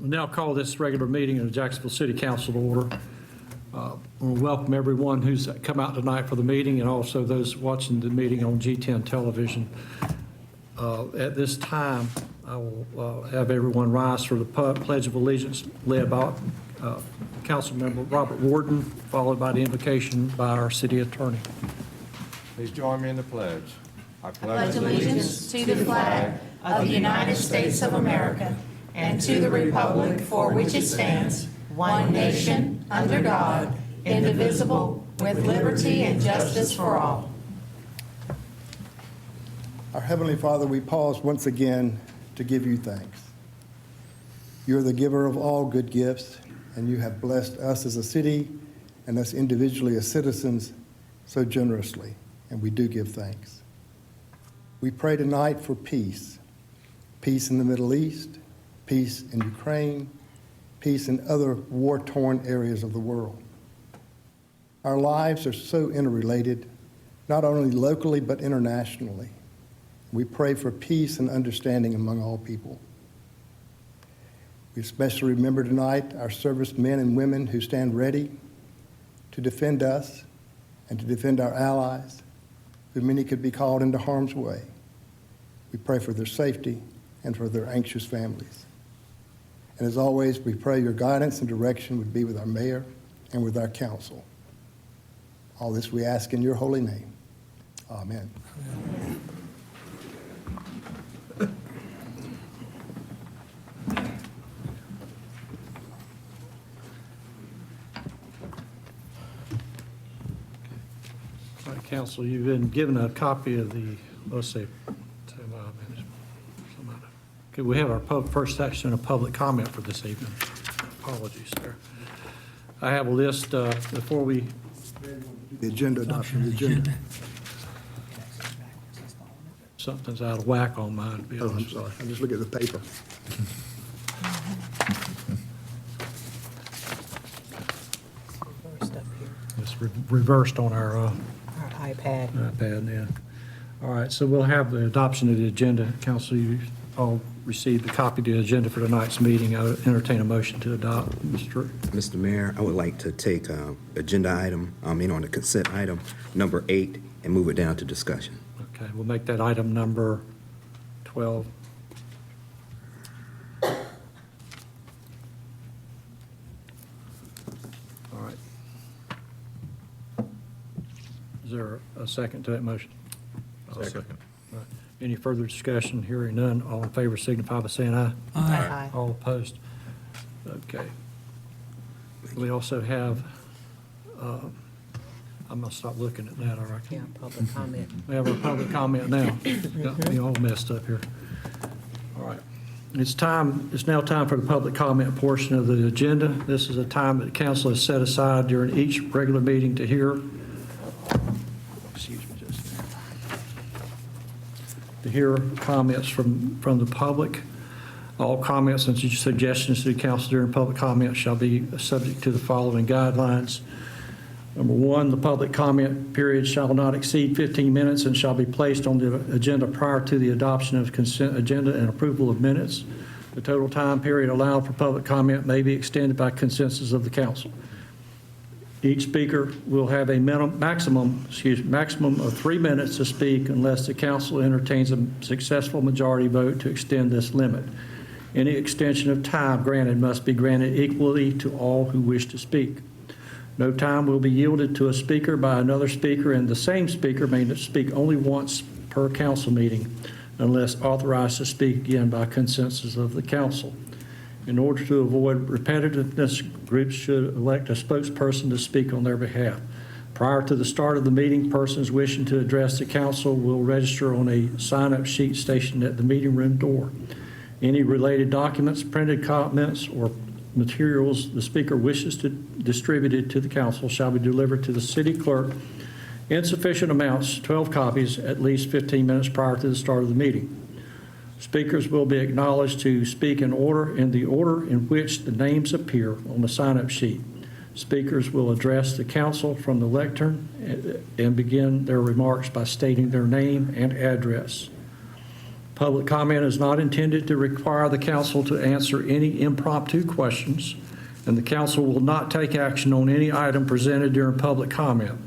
We'll now call this regular meeting of the Jacksonville City Council to order. We'll welcome everyone who's come out tonight for the meeting and also those watching the meeting on G10 television. At this time, I will have everyone rise for the Pledge of Allegiance led by Council Member Robert Warden, followed by the invocation by our City Attorney. Please join me in the pledge. I pledge allegiance to the flag of the United States of America and to the republic for which it stands, one nation, under God, indivisible, with liberty and justice for all. Our Heavenly Father, we pause once again to give you thanks. You're the giver of all good gifts, and you have blessed us as a city and us individually as citizens so generously, and we do give thanks. We pray tonight for peace, peace in the Middle East, peace in Ukraine, peace in other war-torn areas of the world. Our lives are so interrelated, not only locally but internationally. We pray for peace and understanding among all people. We especially remember tonight our servicemen and women who stand ready to defend us and to defend our allies, who many could be called into harm's way. We pray for their safety and for their anxious families. And as always, we pray your guidance and direction would be with our mayor and with our council. All this we ask in your holy name. Amen. All right, Council, you've been given a copy of the, let's see, okay, we have our first section of public comment for this evening. Apologies, sir. I have a list before we... The agenda, adoption of the agenda. Something's out of whack on mine, to be Oh, I'm honest. sorry. I just look at the paper. Reversed up here. It's reversed on our iPad. iPad, yeah. All right, so we'll have the adoption of the agenda. Council, you all received a copy of the agenda for tonight's meeting. I would entertain a motion to adopt. Mr. Mayor, I would like to take agenda item, on the consent item, number 8, and move it down to discussion. Okay, we'll make that item number 12. All right. Is there a second to that motion? Second. All right. Any further discussion? Hearing none, all in favor signify by saying aye. Aye. All opposed? Okay. We also have, I'm going to stop looking at that, all right? Yeah, public comment. We have our public comment now. Got me all messed up here. All right. It's now time for the public comment portion of the agenda. This is a time that the council has set aside during each regular meeting to hear, comments from the public. All comments and suggestions to the council during public comment shall be subject to the following guidelines. Number 1, the public comment period shall not exceed 15 minutes and shall be placed on the agenda prior to the adoption of consent agenda and approval of minutes. The total time period allowed for public comment may be extended by consensus of the council. Each speaker will have a maximum of 3 minutes to speak unless the council entertains a successful majority vote to extend this limit. Any extension of time granted must be granted equally to all who wish to speak. No time will be yielded to a speaker by another speaker, and the same speaker may speak only once per council meeting unless authorized to speak again by consensus of the council. In order to avoid repetitiveness, groups should elect a spokesperson to speak on their behalf. Prior to the start of the meeting, persons wishing to address the council will register on a sign-up sheet stationed at the meeting room door. Any related documents, printed comments, or materials the speaker wishes to distribute to the council shall be delivered to the city clerk in sufficient amounts, 12 copies, at least 15 minutes prior to the start of the meeting. Speakers will be acknowledged to speak in the order in which the names appear on the sign-up sheet. Speakers will address the council from the lectern and begin their remarks by stating their name and address. Public comment is not intended to require the council to answer any impromptu questions, and the council will not take action on any item presented during public comment.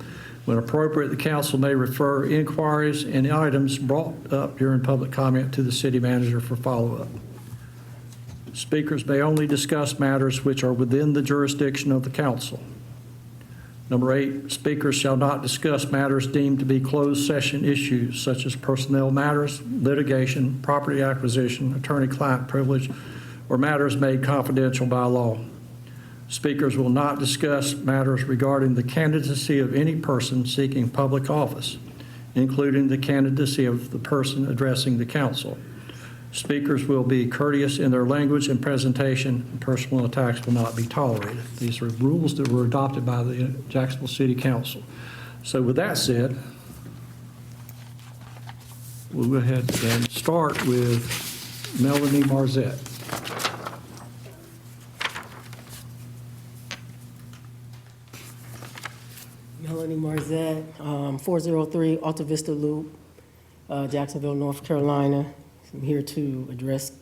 When appropriate, the council may refer inquiries and items brought up during public comment to the city manager for follow-up. Speakers may only discuss matters which are within the jurisdiction of the council. Number 8, speakers shall not discuss matters deemed to be closed session issues such as personnel matters, litigation, property acquisition, attorney-client privilege, or matters made confidential by law. Speakers will not discuss matters regarding the candidacy of any person seeking public office, including the candidacy of the person addressing the council. Speakers will be courteous in their language and presentation, and personal attacks will not be tolerated. These are rules that were adopted by the Jacksonville City Council. So with that said, we'll go ahead and start with Melanie Marzette. Melanie Marzette, 403 Alta Vista Loop, Jacksonville, North Carolina. I'm here to address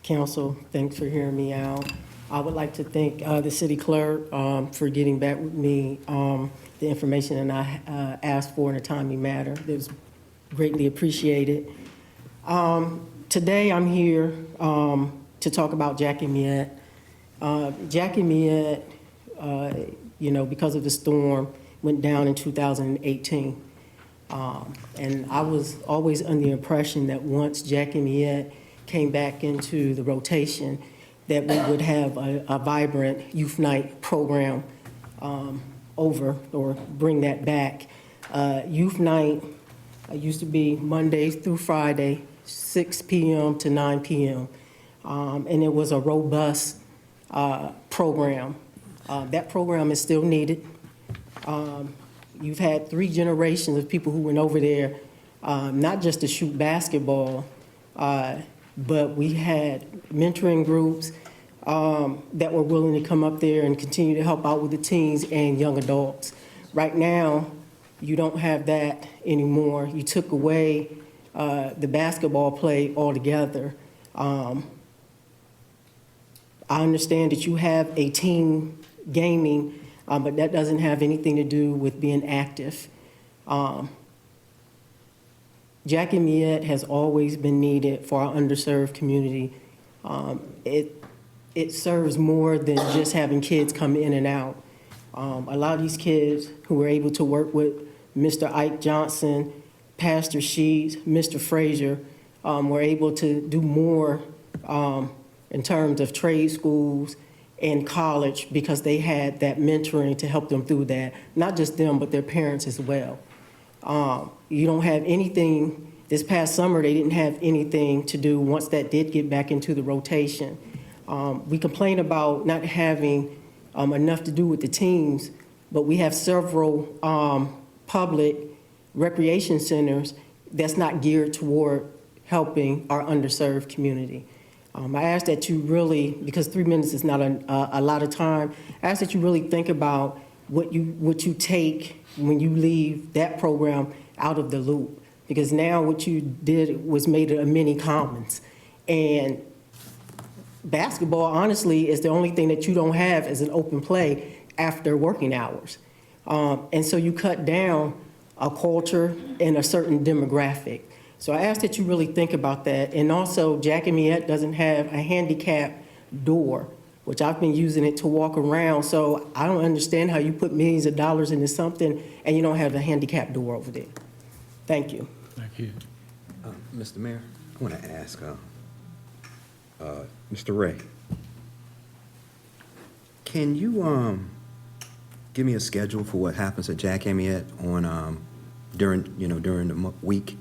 council. Thanks for hearing me out. I would like to thank the city clerk for getting back with me the information that I asked for in a timely manner. It was greatly appreciated. Today I'm here to talk about Jackie Miette. Jackie Miette, because of the storm, went down in 2018. And I was always under the impression that once Jackie Miette came back into the rotation, that we would have a vibrant youth night program bring that back. Youth night used to be Mondays through Friday, 6 p.m. to 9 p.m. And it was a robust program. That program is still needed. You've had 3 generations of people who went over there, not just to shoot basketball, but we had mentoring groups that were willing to come up there and continue to help out with the teens and young adults. Right now, you don't have that anymore. You took away the basketball play altogether. I understand that you have a team gaming, but that doesn't have anything to do with being active. Jackie Miette has always been needed for our underserved community. It serves more than just having kids come in and out. A lot of these kids who were able to work with Mr. Ike Johnson, Pastor Sheets, Mr. Frazier, were able to do more in terms of trade schools and college because they had that mentoring to help them through that. Not just them, but their parents as well. You don't have anything, this past summer they didn't have anything to do once that did get back into the rotation. We complain about not having enough to do with the teams, but we have several public recreation centers that's not geared toward helping our underserved community. I ask that you really, because 3 minutes is not a lot of time, I ask that you really think about what you take when you leave that program out of the loop. Because now what you did was made a mini commons. And basketball, honestly, is the only thing that you don't have as an open play after working hours. And so you cut down a culture and a certain demographic. So I ask that you really think about that. And also, Jackie Miette doesn't have a handicap door, which I've been using it to walk around. So I don't understand how you put millions of dollars into something and you don't have a handicap door over there. Thank you. Thank you. Mr. Mayor, I want to ask Mr. Ray, can you give me a schedule for what happens at Jack Miette on during the week,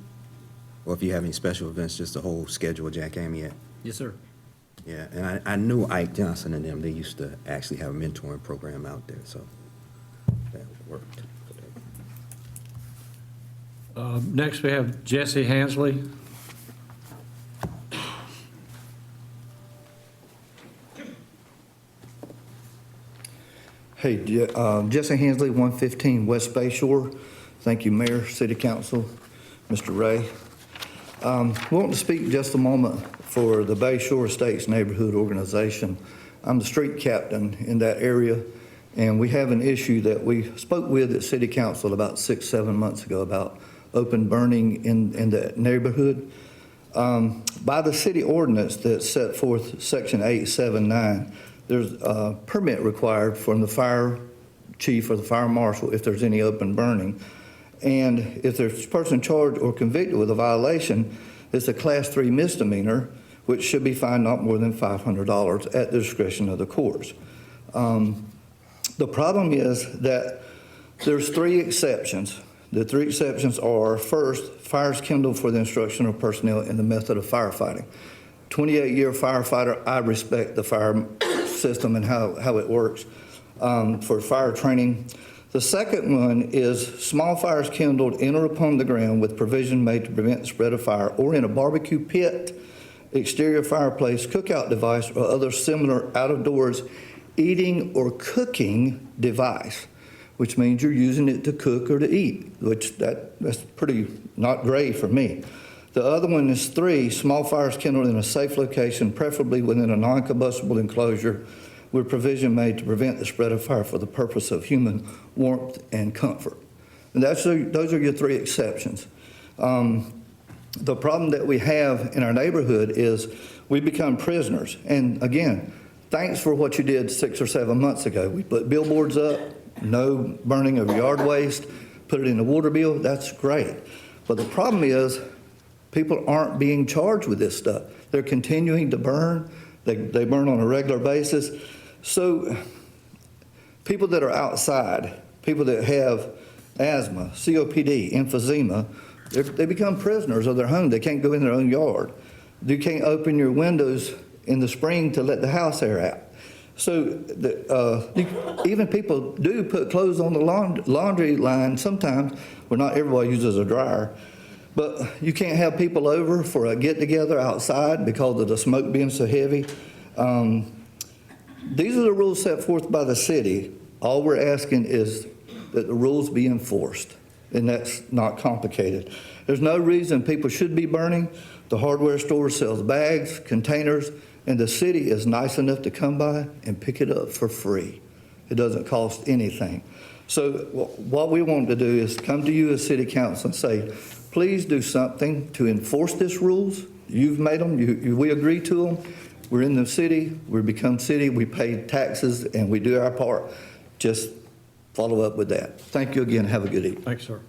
or if you have any special events, just the whole schedule of Jack Miette? Yes, sir. Yeah, and I knew Ike Johnson and them. They used to actually have a mentoring program out there, so that worked. Next, we have Jesse Hansley. Hey, Jesse Hensley, 115 West Bay Shore. Thank you, Mayor, City Council, Mr. Ray. I want to speak just a moment for the Bay Shore Estates Neighborhood Organization. I'm the street captain in that area, and we have an issue that we spoke with at City Council about 6-7 months ago about open burning in that neighborhood. By the city ordinance that set forth Section 879, there's a permit required from the fire chief or the fire marshal if there's any open burning. And if there's a person charged or convicted with a violation, it's a Class 3 misdemeanor, which should be fined not more than $500 at the discretion of the courts. The problem is that there's 3 exceptions. The 3 exceptions are, first, fires kindled for the instruction of personnel in the method of firefighting. 28-year firefighter, I respect the fire system and how it works for fire training. The second one is small fires kindled in or upon the ground with provision made to prevent the spread of fire, or in a barbecue pit, exterior fireplace, cookout device, or other similar out-of-doors eating or cooking device, which means you're using it to cook or to eat, which that's pretty not great for me. The other one is 3, small fires kindled in a safe location, preferably within a non-combustible enclosure, with provision made to prevent the spread of fire for the purpose of human warmth and comfort. And those are your 3 exceptions. The problem that we have in our neighborhood is we become prisoners. And again, thanks for what you did 6 or 7 months ago. We put billboards up, no burning of yard waste, put it in the water bill, that's great. But the problem is people aren't being charged with this stuff. They're continuing to burn. They burn on a regular basis. So people that are outside, people that have asthma, COPD, emphysema, they become prisoners of their home. They can't go in their own yard. You can't open your windows in the spring to let the house air out. So even people do put clothes on the laundry line sometimes, well, not everybody uses a dryer, but you can't have people over for a get-together outside because of the smoke being so heavy. These are the rules set forth by the city. All we're asking is that the rules be enforced, and that's not complicated. There's no reason people should be burning. The hardware store sells bags, containers, and the city is nice enough to come by and pick it up for free. It doesn't cost anything. So what we want to do is come to you as city council and say, please do something to enforce these rules. You've made them, we agree to them. We're in the city, we become city, we pay taxes, and we do our part. Just follow up with that. Thank you again. Have a good evening. Thanks, sir.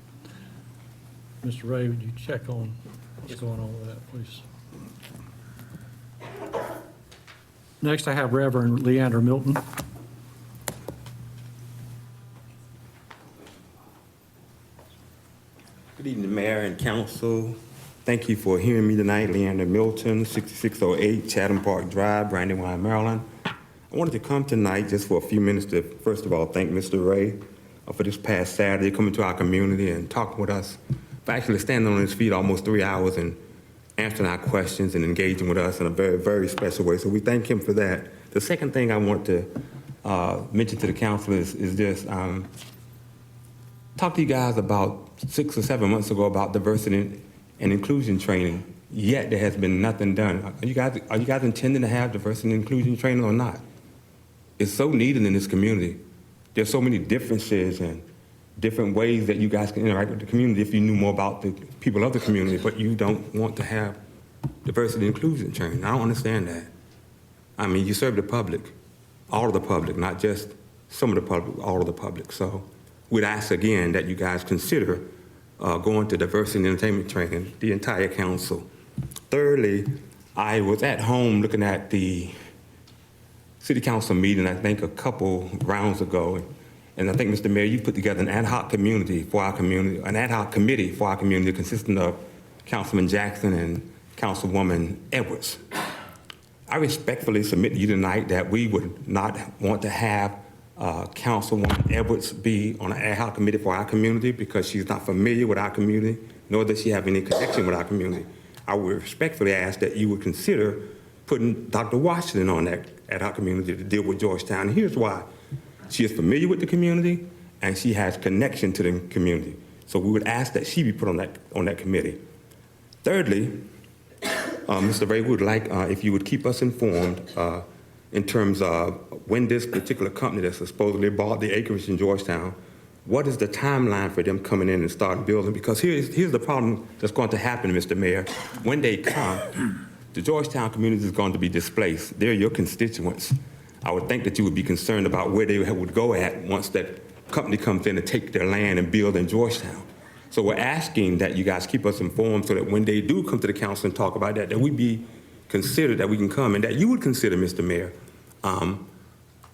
Mr. Ray, would you check on what's going on with that, please? Next, I have Reverend Leander Milton. Good evening, Mayor and Council. Thank you for hearing me tonight. Leander Milton, 6608 Chatham Park Drive, Brandywine, Maryland. I wanted to come tonight just for a few minutes to, first of all, thank Mr. Ray for this past Saturday coming to our community and talking with us, for actually standing on his feet almost 3 hours and answering our questions and engaging with us in a very, very special way. So we thank him for that. The second thing I want to mention to the council is this. Talked to you guys about 6 or 7 months ago about diversity and inclusion training, yet there has been nothing done. Are you guys intending to have diversity and inclusion training or not? It's so needed in this community. There's so many differences and different ways that you guys can interact with the community if you knew more about the people of the community, but you don't want to have diversity and inclusion training. I don't understand that. I mean, you serve the public, all of the public, not just some of the public, all of the public. So we'd ask again that you guys consider going to diversity and entertainment training, the entire council. Thirdly, I was at home looking at the city council meeting, I think a couple rounds ago, and I think, Mr. Mayor, you put together an ad hoc community for our community, an ad hoc committee for our community consisting of Councilman Jackson and Councilwoman Edwards. I respectfully submit to you tonight that we would not want to have Councilwoman Edwards be on an ad hoc committee for our community because she's not familiar with our community, nor does she have any connection with our community. I would respectfully ask that you would consider putting Dr. Washington on that ad hoc community to deal with Georgetown. And here's why. She is familiar with the community and she has connection to the community. So we would ask that she be put on that committee. Thirdly, Mr. Ray, would like if you would keep us informed in terms of when this particular company that supposedly bought the acreage in Georgetown, what is the timeline for them coming in and starting building? Because here's the problem that's going to happen, Mr. Mayor. When they come, the Georgetown community is going to be displaced. They're your constituents. I would think that you would be concerned about where they would go at once that company comes in and take their land and build in Georgetown. So we're asking that you guys keep us informed so that when they do come to the council and talk about that, that we be considered, that we can come, and that you would consider, Mr. Mayor,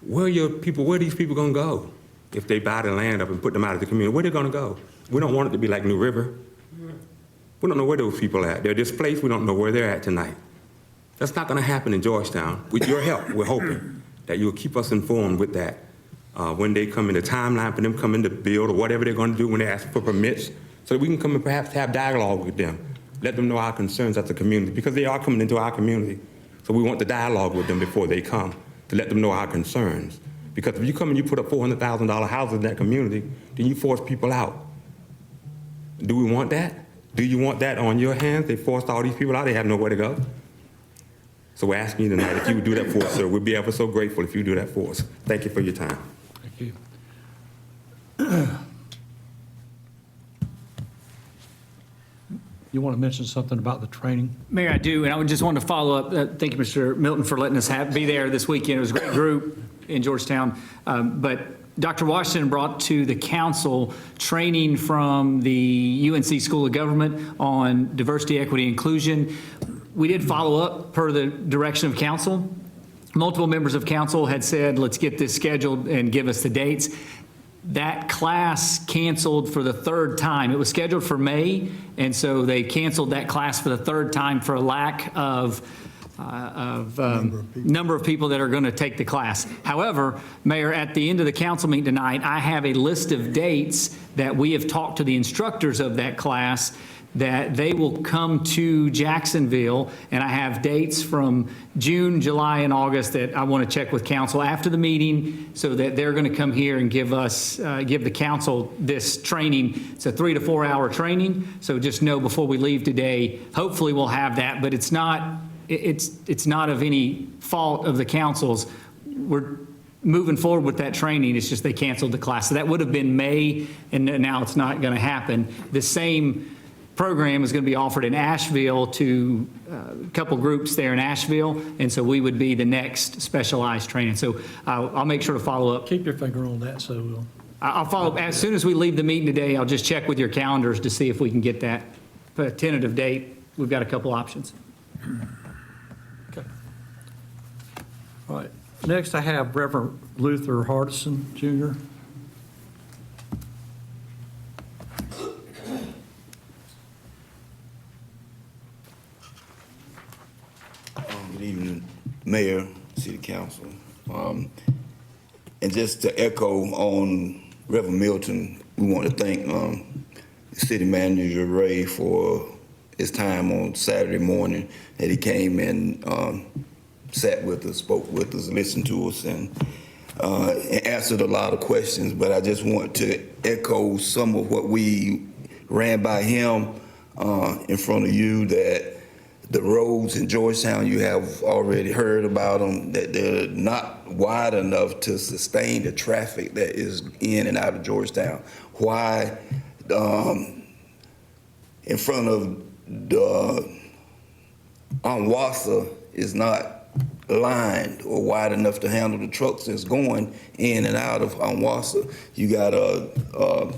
where are these people gonna go if they buy the land up and put them out of the community? Where they gonna go? We don't want it to be like New River. We don't know where those people are at. They're displaced, we don't know where they're at tonight. That's not gonna happen in Georgetown. With your help, we're hoping that you'll keep us informed with that. When they come in, the timeline for them coming to build or whatever they're gonna do when they ask for permits, so that we can come and perhaps have dialogue with them. Let them know our concerns as a community, because they are coming into our community. So we want the dialogue with them before they come, to let them know our concerns. Because if you come and you put up $400,000 houses in that community, then you force people out. Do we want that? Do you want that on your hands? They forced all these people out, they have nowhere to go. So we're asking you tonight, if you would do that for us, sir, we'd be ever so grateful if you do that for us. Thank you for your time. Thank you. You want to mention something about the training? Mayor, I do, and I would just want to follow up. Thank you, Mr. Milton, for letting us be there this weekend. It was a great group in Georgetown. But Dr. Washington brought to the council training from the UNC School of Government on diversity, equity, inclusion. We did follow up per the direction of council. Multiple members of council had said, let's get this scheduled and give us the dates. That class canceled for the third time. It was scheduled for May, and so they canceled that class for the third time for a lack of number of people that are going to take the class. However, Mayor, at the end of the council meeting tonight, I have a list of dates that we have talked to the instructors of that class that they will come to Jacksonville, and I have dates from June, July, and August that I want to check with council after the meeting so that they're going to come here and give the council this training. It's a 3 to 4 hour training, so just know before we leave today, hopefully we'll have that, but it's not of any fault of the council's. We're moving forward with that training. It's just they canceled the class. So that would have been May, and now it's not going to happen. The same program is going to be offered in Asheville to a couple groups there in Asheville, and so we would be the next specialized training. So I'll make sure to follow up. Keep your finger on that, so I'll follow up. As soon as we leave the meeting today, I'll just check with your calendars to see if we can get that tentative date. We've got a couple options. okay. All right. Next, I have Reverend Luther Hardison, Jr. Good evening, Mayor, City Council. And just to echo on Reverend Milton, we want to thank City Manager Ray for his time on Saturday morning that he came and sat with us, spoke with us, listened to us, and answered a lot of questions. But I just want to echo some of what we ran by him in front of you, that the roads in Georgetown, you have already heard about them, that they're not wide enough to sustain the traffic that is in and out of Georgetown. Why in front of the Onwassa is not lined or wide enough to handle the trucks that's going in and out of Onwassa. You got a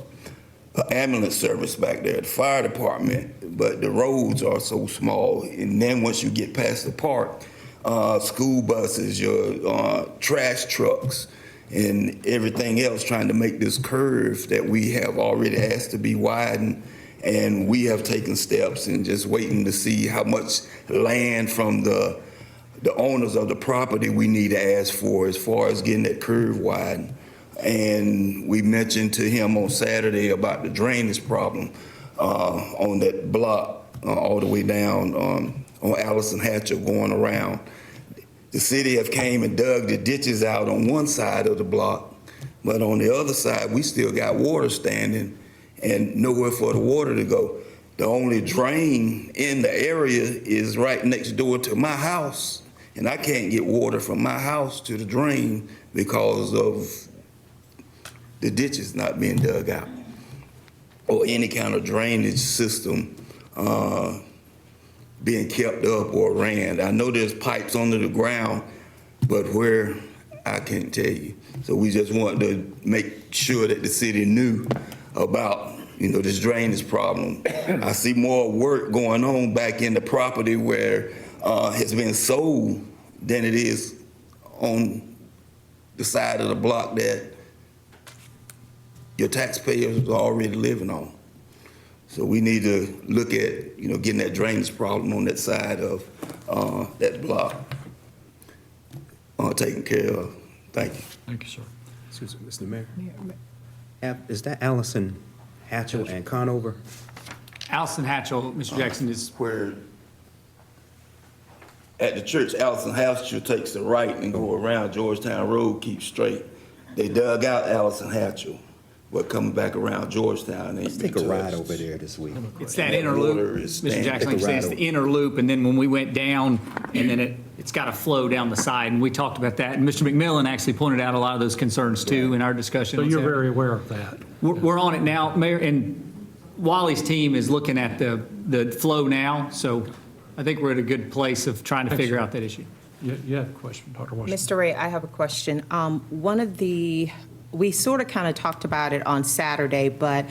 ambulance service back there, the fire department, but the roads are so small. And then once you get past the park, school buses, your trash trucks, and everything else, trying to make this curve that we have already asked to be widened. And we have taken steps and just waiting to see how much land from the owners of the property we need to ask for as far as getting that curve widened. And we mentioned to him on Saturday about the drainage problem on that block all the way down on Allison Hatcher going around. The city have came and dug the ditches out on one side of the block, but on the other side, we still got water standing and nowhere for the water to go. The only drain in the area is right next door to my house, and I can't get water from my house to the drain because of the ditches not being dug out or any kind of drainage system being kept up or ran. I know there's pipes under the ground, but where, I can't tell you. So we just want to make sure that the city knew about, this drainage problem. I see more work going on back in the property where it's been sold than it is on the side of the block that your taxpayers are already living on. So we need to look at, getting that drainage problem on that side of that block taken care of. Thank you. Thank you, sir. Excuse me, Mr. Mayor. Is that Allison Hatchell and Conover? Allison Hatchell, Mr. Jackson, is Where at the church, Allison Hatchell takes the right and go around Georgetown Road, keep straight. They dug out Allison Hatchell, but coming back around Georgetown. Let's take a ride over there this week. it's that That inner water loop, is Mr. Jackson, like you say, it's the Take a ride inner loop, and then when we went down, and then it's got to flow down the side, and we talked about that, and Mr. McMillan actually pointed out a lot of those concerns too in our discussion. So on you're Saturday. very aware of that. We're on it now, Mayor, and Wally's team is looking at the flow now, so I think we're at a good place of trying to figure out that issue. You have a question, Dr. Washington? Mr. Ray, I have a question. We sort of kind of talked about it on Saturday, but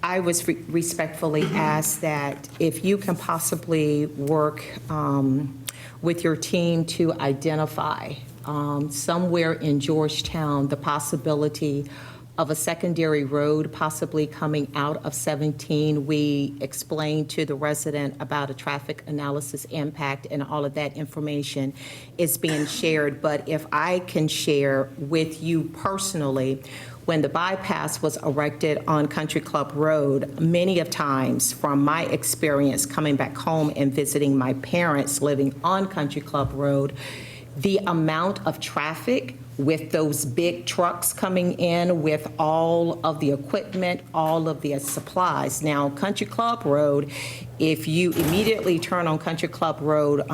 I was respectfully asked that if you can possibly work with your team to identify somewhere in Georgetown the possibility of a secondary road possibly coming out of 17. We explained to the resident about a traffic analysis impact, and all of that information is being shared. But if I can share with you personally, when the bypass was erected on Country Club Road, many of times from my experience coming back home and visiting my parents living on Country Club Road, the amount of traffic with those big trucks coming in with all of the equipment, all of the supplies. Now, Country Club Road, if you immediately turn on Country Club Road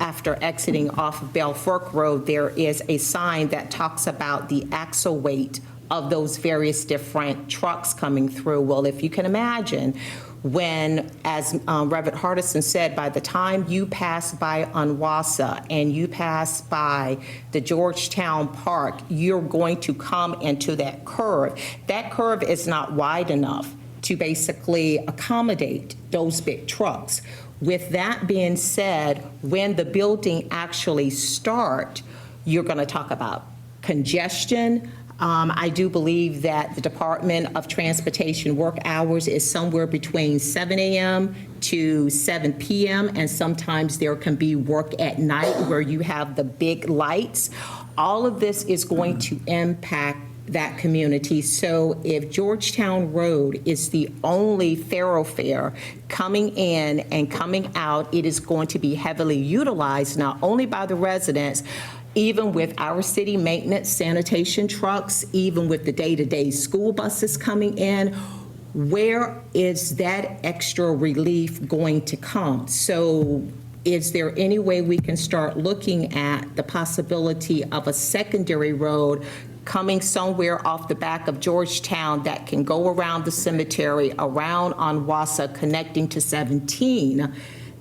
after exiting off of Bell Fork Road, there is a sign that talks about the axle weight of those various different trucks coming through. Well, if you can imagine, when, as Reverend Hardison said, by the time you pass by Onwassa and you pass by the Georgetown Park, you're going to come into that curve. That curve is not wide enough to basically accommodate those big trucks. With that being said, when the building actually starts, you're going to talk about congestion. I do believe that the Department of Transportation work hours is somewhere between 7 a.m. to 7 p.m., and sometimes there can be work at night where you have the big lights. All of this is going to impact that community. So if Georgetown Road is the only thoroughfare coming in and coming out, it is going to be heavily utilized not only by the residents, even with our city maintenance sanitation trucks, even with the day-to-day school buses coming in. Where is that extra relief going to come? So is there any way we can start looking at the possibility of a secondary road coming somewhere off the back of Georgetown that can go around the cemetery, around Onwassa, connecting to 17,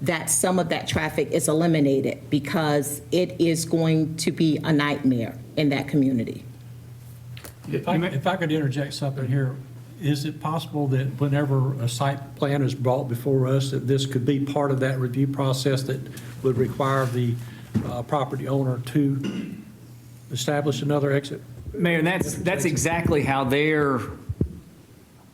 that some of that traffic is eliminated, because it is going to be a nightmare in that community? If I could interject something here, is it possible that whenever a site plan is brought before us, that this could be part of that review process that would require the property owner to establish another exit? Mayor, and that's exactly how their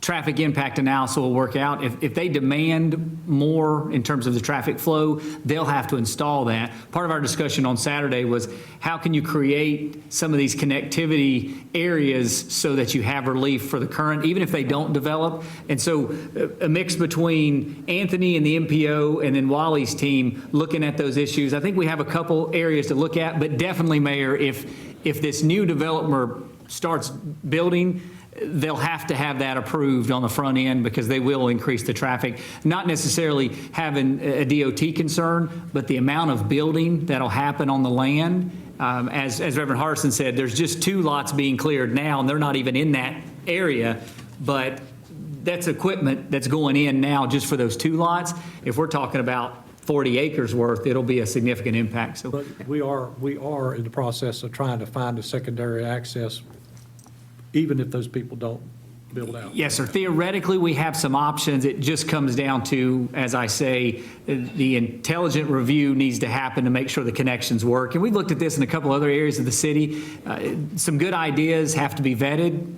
traffic impact analysis will work out. If they demand more in terms of the traffic flow, they'll have to install that. Part of our discussion on Saturday was how can you create some of these connectivity areas so that you have relief for the current, even if they don't develop. And so a mix between Anthony and the MPO and then Wally's team looking at those issues. I think we have a couple areas to look at, but definitely, Mayor, if this new developer starts building, they'll have to have that approved on the front end because they will increase the traffic. Not necessarily having a DOT concern, but the amount of building that'll happen on the land. As Reverend Harrison said, there's just 2 lots being cleared now, and they're not even in that area, but that's equipment that's going in now just for those 2 lots. If we're talking about 40 acres worth, it'll be a significant impact. So But we are in the process of trying to find a secondary access, even if those people don't build out. yes, sir. Theoretically, we have some options. It just comes down to, as I say, the intelligent review needs to happen to make sure the connections work. And we've looked at this in a couple other areas of the city. Some good ideas have to be vetted,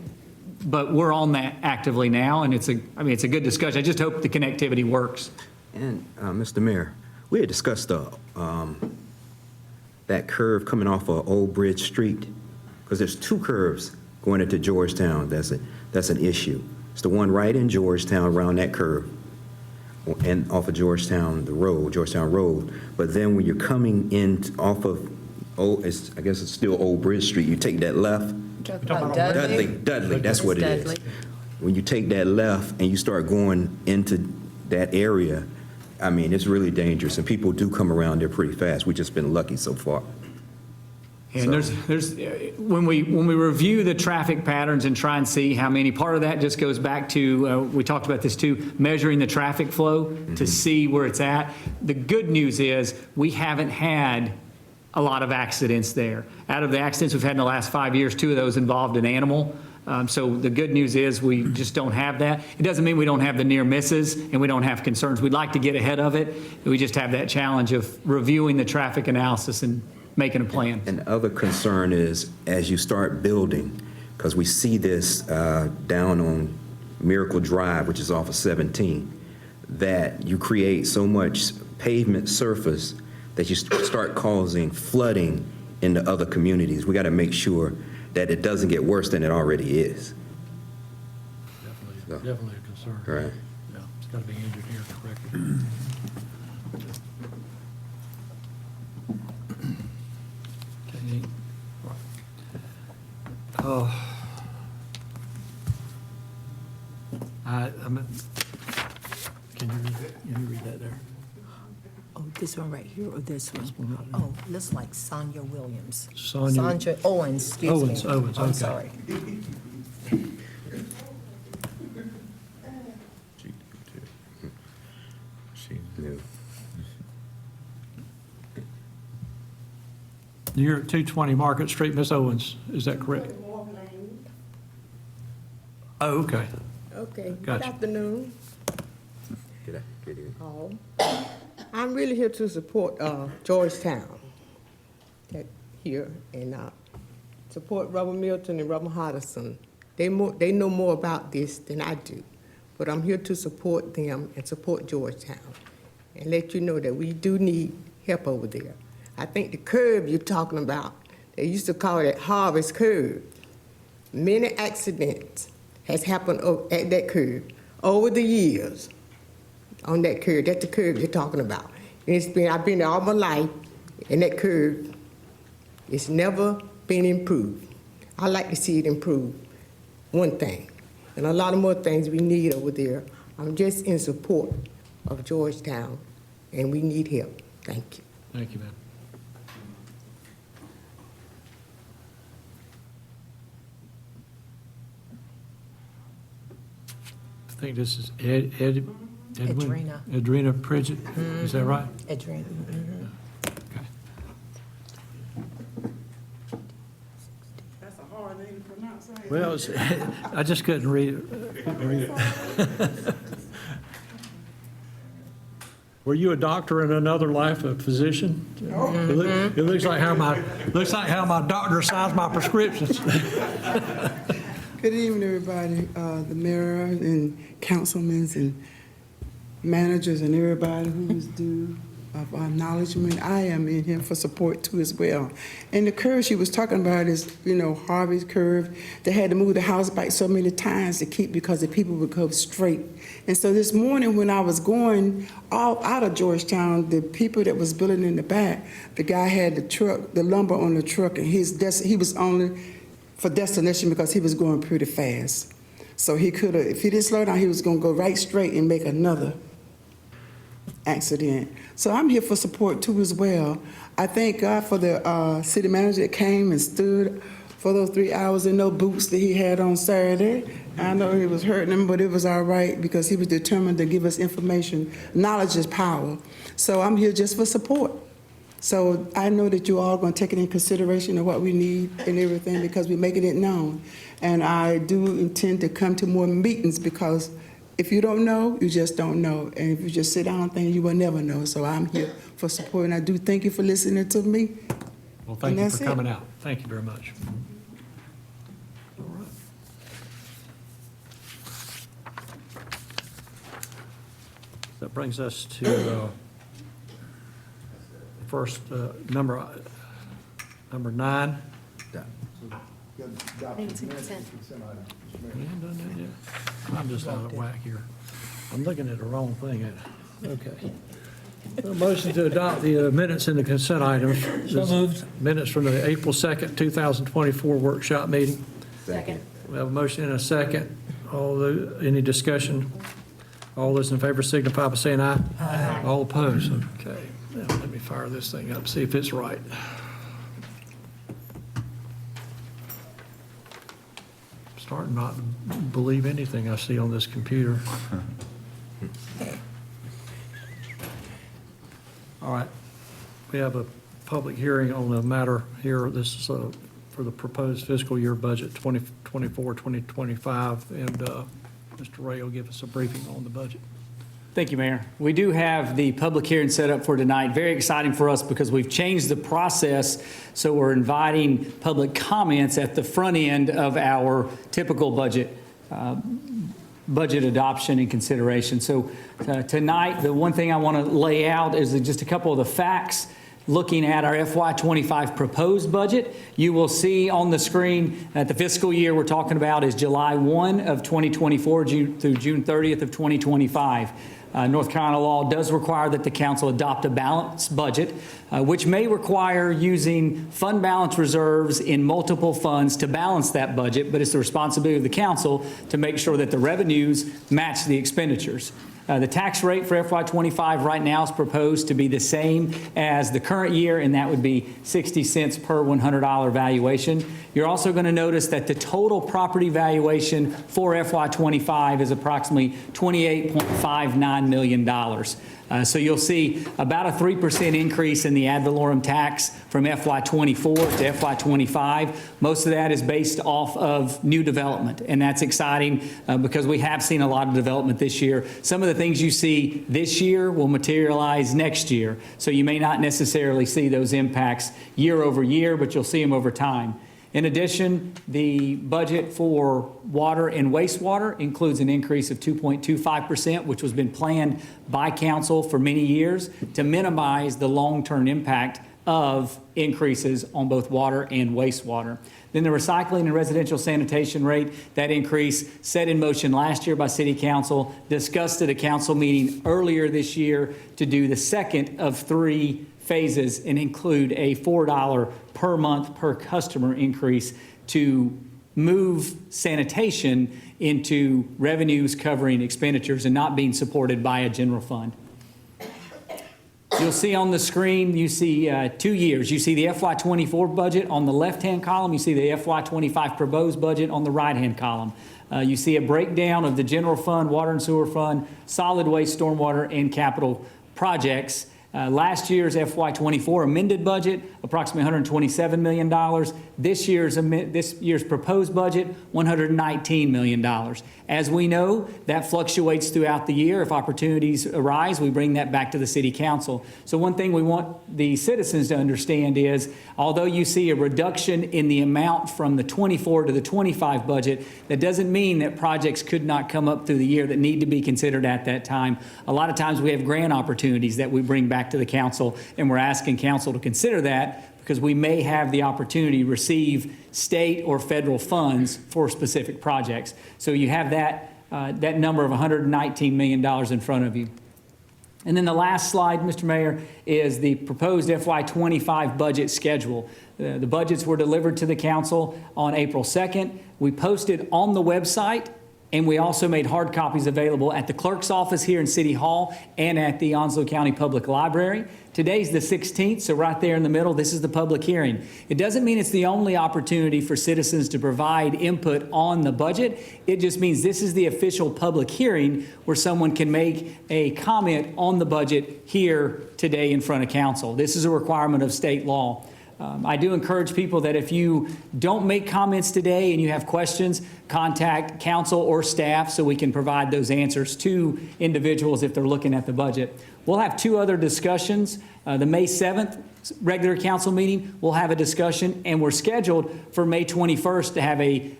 but we're on that actively now, and it's a good discussion. I just hope the connectivity works. And, Mr. Mayor, we had discussed that curve coming off of Old Bridge Street, because there's 2 curves going into Georgetown. That's an issue. It's the one right in Georgetown around that curve, and off of Georgetown Road. But then when you're coming in off of, I guess it's still Old Bridge Street, you take that left. Dudley, that's what it is. When you take that left and you start going into that area, I mean, it's really dangerous, and people do come around there pretty fast. We've just been lucky so far. And there's when we review the traffic patterns and try and see how many, part of that just goes back to, we talked about this too, measuring the traffic flow to see where it's at. The good news is we haven't had a lot of accidents there. Out of the accidents we've had in the last 5 years, 2 of those involved an animal. So the good news is we just don't have that. It doesn't mean we don't have the near misses and we don't have concerns. We'd like to get ahead of it. We just have that challenge of reviewing the traffic analysis and making a plan. And the other concern is, as you start building, because we see this down on Miracle Drive, which is off of 17, that you create so much pavement surface that you start causing flooding in the other communities. We got to make sure that it doesn't get worse than it already is. Definitely a concern. Right. Yeah, it's got to be engineered correctly. Okay. Can you read that there? Oh, this one right here or this one? Oh, looks like Sonia Williams. Sonia- Sandra Owens, excuse me. Owens, I'm okay. sorry. No. You're at 220 Market Street, Miss Owens, is that correct? Oh, okay. Okay, good Gotcha. afternoon. Get it. All. I'm really here to support Georgetown here and support Reverend Milton and Reverend Hodgson. They know more about this than I do, but I'm here to support them and support Georgetown and let you know that we do need help over there. I think the curve you're talking about, they used to call it Harvest Curve. Many accidents has happened at that curve over the years. On that curve, that's the curve you're talking about. And I've been there all my life, and that curve, it's never been improved. I like to see it improve, one thing. And a lot of more things we need over there. I'm just in support of Georgetown, and we need help. Thank you. Thank you, ma'am. I think this is Edwin? Edrina. Edrina Pridgett, is that right? Adrian. Okay. That's a hard name to pronounce. Well, I just couldn't read it. Were you a doctor in another life, a physician? It looks like how my doctor signs my prescriptions. Good evening, everybody. The mayor and councilmen and managers and everybody who is due of acknowledgement. I am in here for support too as well. And the curve she was talking about is, Harvey's curve. They had to move the house back so many times to keep because the people would go straight. And so this morning when I was going all out of Georgetown, the people that was building in the back, the guy had the lumber on the truck, and he was only for destination because he was going pretty fast. So he could have, if he didn't slow down, he was going to go right straight and make another accident. So I'm here for support too as well. I thank God for the city manager that came and stood for those 3 hours in no boots that he had on Saturday. I know it was hurting him, but it was all right because he was determined to give us information. Knowledge is power. So I'm here just for support. So I know that you all are going to take it in consideration of what we need and everything because we're making it known. And I do intend to come to more meetings because if you don't know, you just don't know. And if you just sit down and think, you will never know. So I'm here for support. And I do thank you for listening to me. Well, thank you And for that's coming it. out. Thank you very much. All right. That brings us to first, number 9. I'm just out of whack here. I'm looking at the wrong thing. Okay. A motion to adopt the minutes in the consent items. So moved. Minutes from the April 2nd, 2024 workshop meeting. Second. We have a motion and a second. Any discussion? All those in favor signify by saying aye. Aye. All opposed? Okay. Now, let me fire this thing up, see if it's right. Starting not to believe anything I see on this computer. All right. We have a public hearing on the matter here. This is for the proposed fiscal year budget 2024, 2025. And Mr. Ray will give us a briefing on the budget. Thank you, Mayor. We do have the public hearing set up for tonight. Very exciting for us because we've changed the process, so we're inviting public comments at the front end of our typical budget adoption and consideration. So tonight, the one thing I want to lay out is just a couple of the facts. Looking at our FY25 proposed budget, you will see on the screen that the fiscal year we're talking about is July 1 of 2024 through June 30th of 2025. North Carolina law does require that the council adopt a balanced budget, which may require using fund balance reserves in multiple funds to balance that budget, but it's the responsibility of the council to make sure that the revenues match the expenditures. The tax rate for FY25 right now is proposed to be the same as the current year, and that would be 60 cents per $100 valuation. You're also going to notice that the total property valuation for FY25 is approximately $28.59 million. So you'll see about a 3% increase in the ad valorem tax from FY24 to FY25. Most of that is based off of new development, and that's exciting because we have seen a lot of development this year. Some of the things you see this year will materialize next year, so you may not necessarily see those impacts year over year, but you'll see them over time. In addition, the budget for water and wastewater includes an increase of 2.25%, which has been planned by council for many years to minimize the long-term impact of increases on both water and wastewater. Then the recycling and residential sanitation rate, that increase set in motion last year by City Council, discussed at a council meeting earlier this year to do the second of 3 phases and include a $4 per month per customer increase to move sanitation into revenues covering expenditures and not being supported by a general fund. You'll see on the screen, you see 2 years. You see the FY24 budget on the left-hand column. You see the FY25 proposed budget on the right-hand column. You see a breakdown of the general fund, water and sewer fund, solid waste, stormwater, and capital projects. Last year's FY24 amended budget, approximately $127 million. This year's proposed budget, $119 million. As we know, that fluctuates throughout the year. If opportunities arise, we bring that back to the City Council. So one thing we want the citizens to understand is, although you see a reduction in the amount from the 24 to the 25 budget, that doesn't mean that projects could not come up through the year that need to be considered at that time. A lot of times we have grant opportunities that we bring back to the council, and we're asking council to consider that because we may have the opportunity to receive state or federal funds for specific projects. So you have that number of $119 million in front of you. And then the last slide, Mr. Mayor, is the proposed FY25 budget schedule. The budgets were delivered to the council on April 2nd. We posted on the website, and we also made hard copies available at the clerk's office here in City Hall and at the Onslow County Public Library. Today's the 16th, so right there in the middle, this is the public hearing. It doesn't mean it's the only opportunity for citizens to provide input on the budget. It just means this is the official public hearing where someone can make a comment on the budget here today in front of council. This is a requirement of state law. I do encourage people that if you don't make comments today and you have questions, contact council or staff so we can provide those answers to individuals if they're looking at the budget. We'll have two other discussions. The May 7th regular council meeting, we'll have a discussion, and we're scheduled for May 21st to have a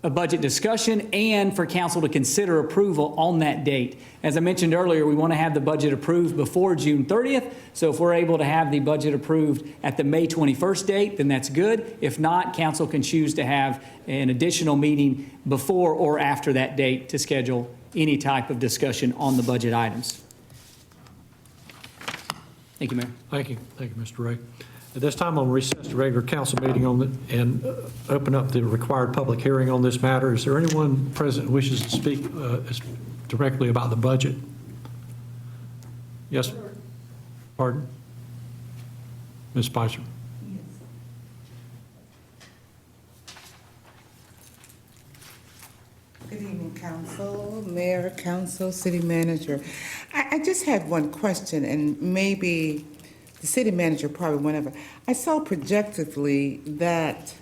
budget discussion and for council to consider approval on that date. As I mentioned earlier, we want to have the budget approved before June 30th. So if we're able to have the budget approved at the May 21st date, then that's good. If not, council can choose to have an additional meeting before or after that date to schedule any type of discussion on the budget items. Thank you, Mayor. Thank you. Thank you, Mr. Ray. At this time, I'll recess the regular council meeting and open up the required public hearing on this matter. Is there anyone present who wishes to speak directly about the budget? Yes? Pardon? Ms. Spicer? Good evening, council, mayor, council, city manager. I just had one question, and maybe the city manager probably whenever. I saw projectively that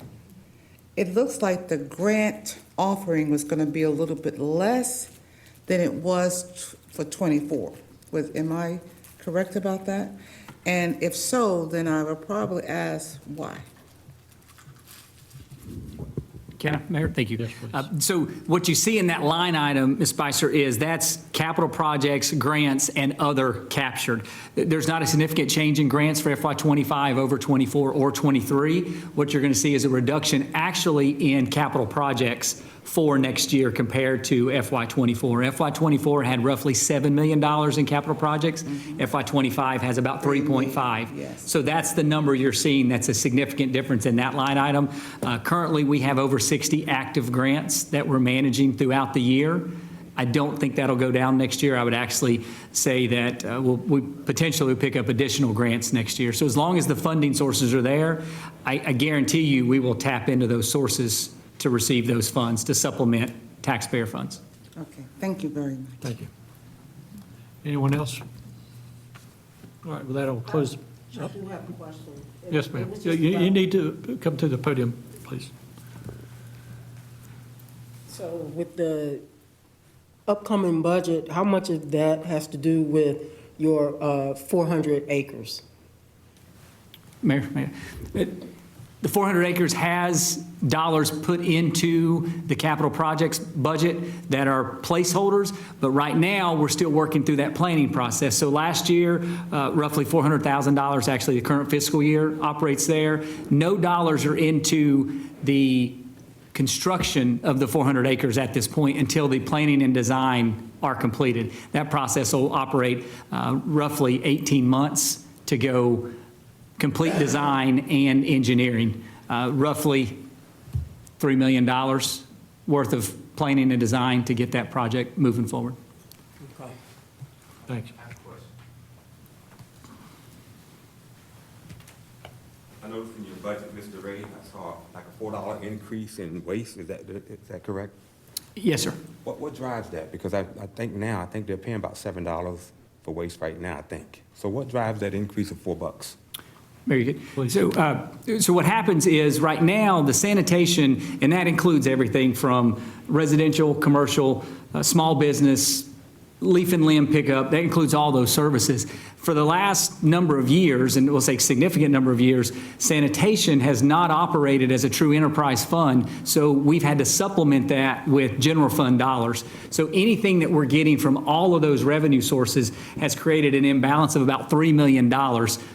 it looks like the grant offering was going to be a little bit less than it was for 24. Am I correct about that? And if so, then I would probably ask why. Can I, Mayor? Thank you. Yes, please. So what you see in that line item, Ms. Spicer, is that's capital projects, grants, and other captured. There's not a significant change in grants for FY25 over 24 or 23. What you're going to see is a reduction actually in capital projects for next year compared to FY24. FY24 had roughly $7 million in capital projects. FY25 has about 3.5. Yes. So that's the number you're seeing. That's a significant difference in that line item. Currently, we have over 60 active grants that we're managing throughout the year. I don't think that'll go down next year. I would actually say that we potentially pick up additional grants next year. So as long as the funding sources are there, I guarantee you we will tap into those sources to receive those funds to supplement taxpayer funds. Okay, thank you very much. Thank you. Anyone else? All right, with that, I'll close. I do have a question. Yes, ma'am. You need to come to the podium, please. So with the upcoming budget, how much of that has to do with your 400 acres? Mayor, the 400 acres has dollars put into the capital projects budget that are placeholders, but right now we're still working through that planning process. So last year, roughly $400,000, actually the current fiscal year operates there. No dollars are into the construction of the 400 acres at this point until the planning and design are completed. That process will operate roughly 18 months to go complete design and engineering, roughly $3 million worth of planning and design to get that project moving forward. Okay. Thank you. I noticed in your budget, Mr. Ray, I saw like a $4 increase in waste. Is that correct? Yes, sir. What drives that? Because I think they're paying about $7 for waste right now, I think. So what drives that increase of $4? Very good. So what happens is right now the sanitation, and that includes everything from residential, commercial, small business, leaf and limb pickup, that includes all those services. for the last number of years, and we'll say significant number of years, sanitation has not operated as a true enterprise fund, so we've had to supplement that with general fund dollars. So anything that we're getting from all of those revenue sources has created an imbalance of about $3 million.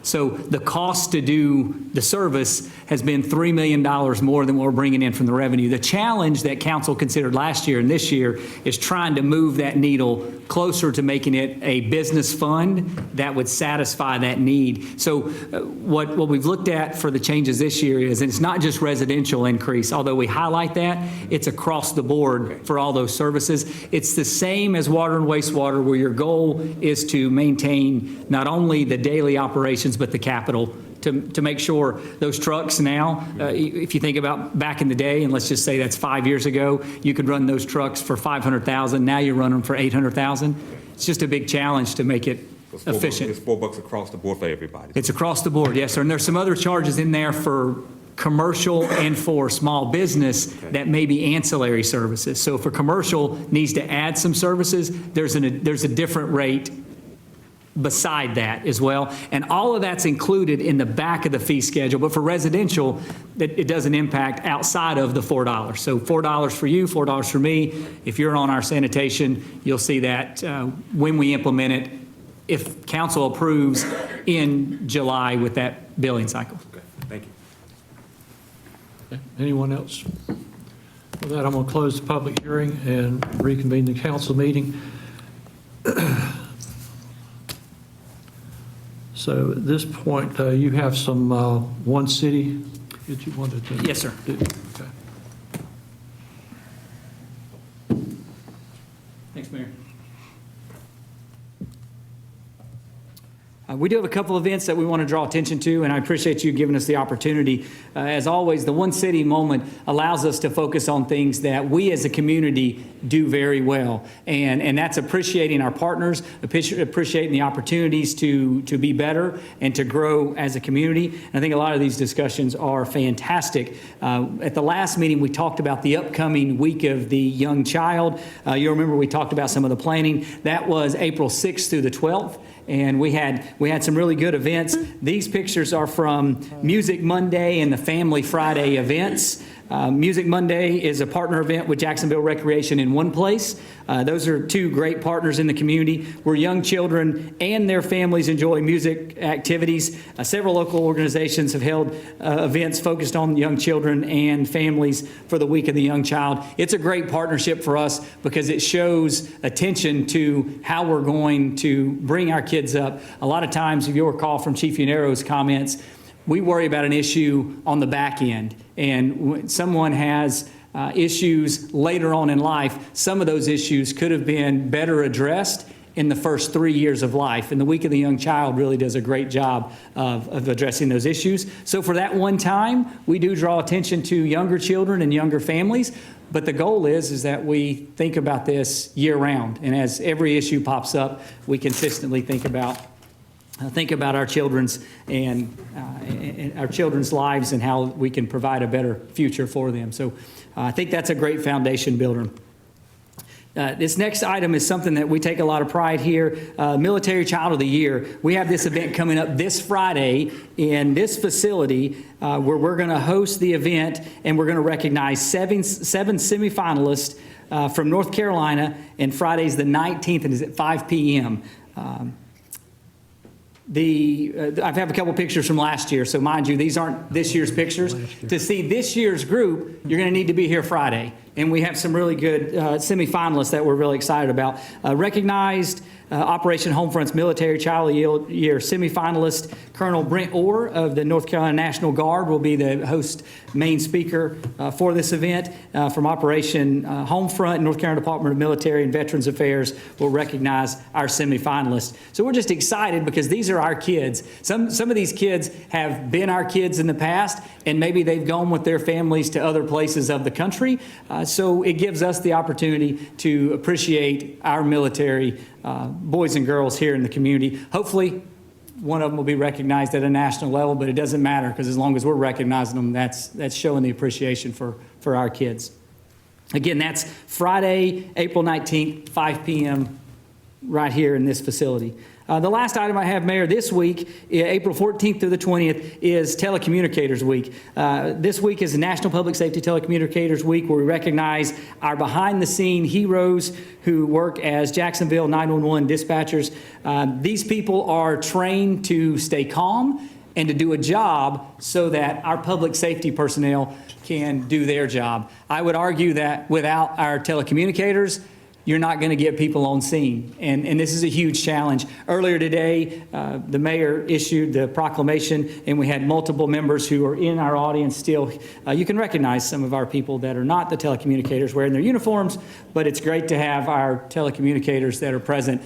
So the cost to do the service has been $3 million more than what we're bringing in from the revenue. The challenge that council considered last year and this year is trying to move that needle closer to making it a business fund that would satisfy that need. So what we've looked at for the changes this year is, and it's not just residential increase, although we highlight that, it's across the board for all those services. It's the same as water and wastewater, where your goal is to maintain not only the daily operations, but the capital to make sure those trucks now, if you think about back in the day, and let's just say that's 5 years ago, you could run those trucks for $500,000. Now you run them for $800,000. It's just a big challenge to make it efficient. It's $4 across the board for everybody. It's across the board, yes, sir. And there's some other charges in there for commercial and for small business that may be ancillary services. So for commercial needs to add some services, there's a different rate beside that as well. And all of that's included in the back of the fee schedule. But for residential, it doesn't impact outside of the $4. So $4 for you, $4 for me. If you're on our sanitation, you'll see that when we implement it, if council approves in July with that billing cycle. Okay, thank you. Okay. Anyone else? With that, I'm going to close the public hearing and reconvene the council meeting. So at this point, you have some one city that you wanted to. Yes, sir. Do. Okay. Thanks, Mayor. We do have a couple events that we want to draw attention to, and I appreciate you giving us the opportunity. As always, the One City moment allows us to focus on things that we as a community do very well, and that's appreciating our partners, appreciating the opportunities to be better and to grow as a community. And I think a lot of these discussions are fantastic. At the last meeting, we talked about the upcoming week of the young child. You'll remember we talked about some of the planning. That was April 6th through the 12th. And we had some really good events. These pictures are from Music Monday and the Family Friday events. Music Monday is a partner event with Jacksonville Recreation in one place. Those are two great partners in the community where young children and their families enjoy music activities. Several local organizations have held events focused on young children and families for the Week of the Young Child. It's a great partnership for us because it shows attention to how we're going to bring our kids up. A lot of times, if you'll recall from Chief Unero's comments, we worry about an issue on the back end. And when someone has issues later on in life, some of those issues could have been better addressed in the first 3 years of life. And the Week of the Young Child really does a great job of addressing those issues. So for that one time, we do draw attention to younger children and younger families. But the goal is that we think about this year round. And as every issue pops up, we consistently think about our children's and our children's lives and how we can provide a better future for them. So I think that's a great foundation builder. This next item is something that we take a lot of pride here, Military Child of the Year. We have this event coming up this Friday in this facility where we're going to host the event, and we're going to recognize seven semifinalists from North Carolina, and Friday's the 19th, and it's at 5 p.m. I have a couple pictures from last year, so mind you, these aren't this year's pictures. To see this year's group, you're going to need to be here Friday. And we have some really good semifinalists that we're really excited about. Recognized Operation Homefront's Military Child of the Year semifinalist, Colonel Brent Orr of the North Carolina National Guard will be the host main speaker for this event. From Operation Homefront, North Carolina Department of Military and Veterans Affairs will recognize our semifinalists. So we're just excited because these are our kids. Some of these kids have been our kids in the past, and maybe they've gone with their families to other places of the country. So it gives us the opportunity to appreciate our military boys and girls here in the community. Hopefully, one of them will be recognized at a national level, but it doesn't matter because as long as we're recognizing them, that's showing the appreciation for our kids. Again, that's Friday, April 19th, 5 p.m., right here in this facility. The last item I have, Mayor, this week, April 14th through the 20th, is Telecommunicators Week. This week is National Public Safety Telecommunicators Week, where we recognize our behind-the-scene heroes who work as Jacksonville 911 dispatchers. These people are trained to stay calm and to do a job so that our public safety personnel can do their job. I would argue that without our telecommunicators, you're not going to get people on scene. And this is a huge challenge. Earlier today, the mayor issued the proclamation, and we had multiple members who are in our audience still. You can recognize some of our people that are not the telecommunicators wearing their uniforms, but it's great to have our telecommunicators that are present.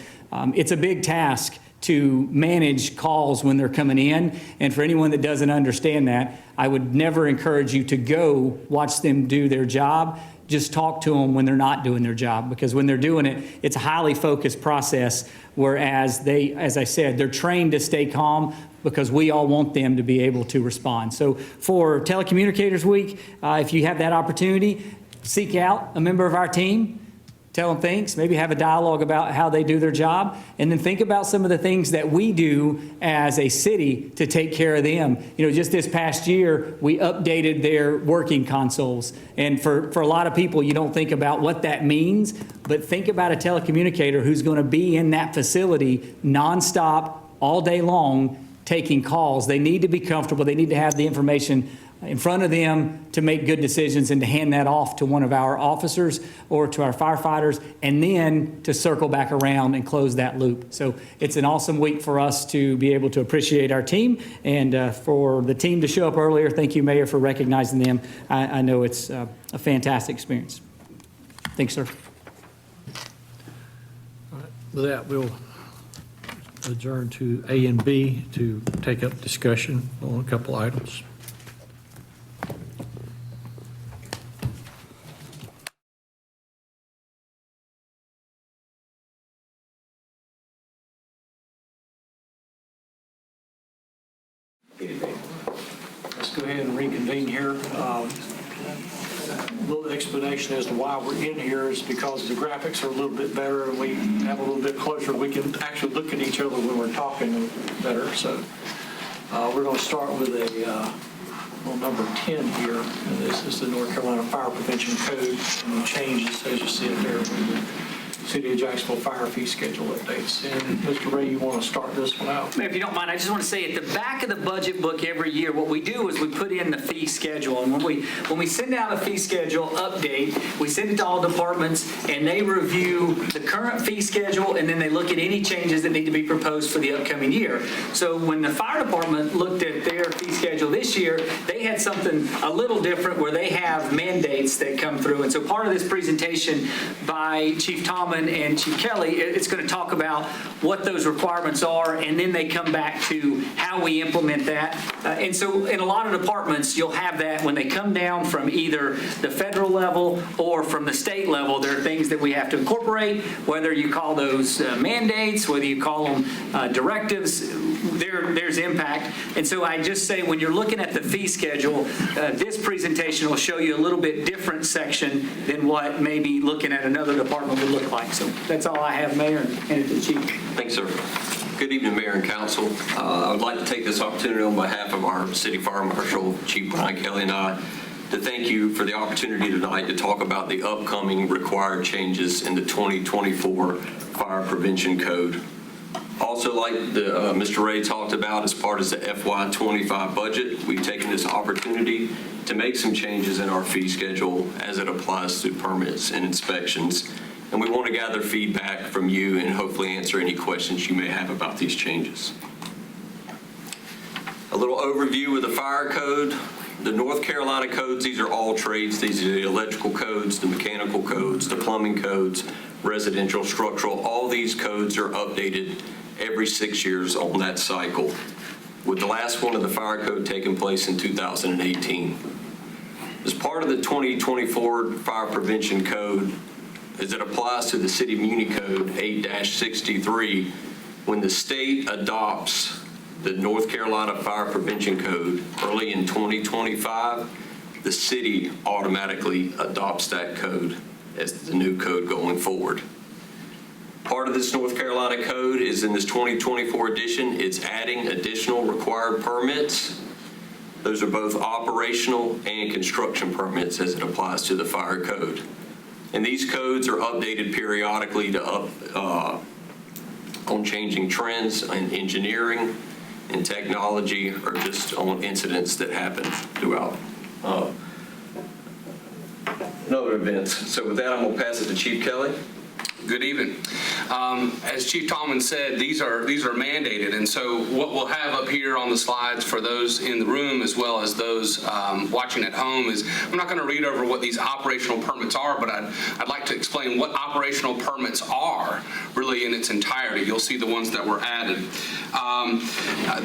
It's a big task to manage calls when they're coming in. And for anyone that doesn't understand that, I would never encourage you to go watch them do their job. Just talk to them when they're not doing their job, because when they're doing it, it's a highly focused process, whereas they, as I said, they're trained to stay calm because we all want them to be able to respond. So for Telecommunicators Week, if you have that opportunity, seek out a member of our team, tell them thanks, maybe have a dialogue about how they do their job, and then think about some of the things that we do as a city to take care of them. You know, just this past year, we updated their working consoles. And for a lot of people, you don't think about what that means, but think about a telecommunicator who's going to be in that facility nonstop all day long taking calls. They need to be comfortable. They need to have the information in front of them to make good decisions and to hand that off to one of our officers or to our firefighters, and then to circle back around and close that loop. So it's an awesome week for us to be able to appreciate our team, and for the team to show up earlier. Thank you, Mayor, for recognizing them. I know it's a fantastic experience. Thanks, sir. All right. With that, we'll adjourn to A and B to take up discussion on a couple items. Let's go ahead and reconvene here. A little explanation as to why we're in here is because the graphics are a little bit better and we have a little bit closer. We can actually look at each other when we're talking better. So we're going to start with a number 10 here. And this is the North Carolina Fire Prevention Code and the changes as you see it there with the City of Jacksonville fire fee schedule updates. And Mr. Ray, you want to start this one out? If you don't mind, I just want to say at the back of the budget book every year, what we do is we put in the fee schedule. And when we send out a fee schedule update, we send it to all departments and they review the current fee schedule, and then they look at any changes that need to be proposed for the upcoming year. So when the fire department looked at their fee schedule this year, they had something a little different where they have mandates that come through. And so part of this presentation by Chief Tomlin and Chief Kelly, it's going to talk about what those requirements are, and then they come back to how we implement that. And so in a lot of departments, you'll have that when they come down from either the federal level or from the state level. There are things that we have to incorporate, whether you call those mandates, whether you call them directives, there's impact. And so I just say when you're looking at the fee schedule, this presentation will show you a little bit different section than what maybe looking at another department would look like. So that's all I have, Mayor, and hand it to the Chief. Thanks, sir. Good evening, Mayor and Council. I would like to take this opportunity on behalf of our City Fire Marshal, Chief Brian Kelly, and I to thank you for the opportunity tonight to talk about the upcoming required changes in the 2024 Fire Prevention Code. Also, like Mr. Ray talked about, as part of the FY25 budget, we've taken this opportunity to make some changes in our fee schedule as it applies to permits and inspections. And we want to gather feedback from you and hopefully answer any questions you may have about these changes. A little overview of the fire code. The North Carolina codes, these are all trades. These are the electrical codes, the mechanical codes, the plumbing codes, residential, structural. All these codes are updated every 6 years on that cycle, with the last one of the fire code taking place in 2018. As part of the 2024 Fire Prevention Code, as it applies to the City Muni Code 8-63, when the state adopts the North Carolina Fire Prevention Code early in 2025, the city automatically adopts that code as the new code going forward. Part of this North Carolina code is in this 2024 edition. It's adding additional required permits. Those are both operational and construction permits as it applies to the fire code. And these codes are updated periodically on changing trends in engineering and technology, or just on incidents that happen throughout other events. So with that, I'm going to pass it to Chief Kelly. Good evening. As Chief Tallman said, these are mandated, and so what we'll have up here on the slides for those in the room as well as those watching at home is, I'm not going to read over what these operational permits are, but I'd like to explain what operational permits are really in its entirety. You'll see the ones that were added.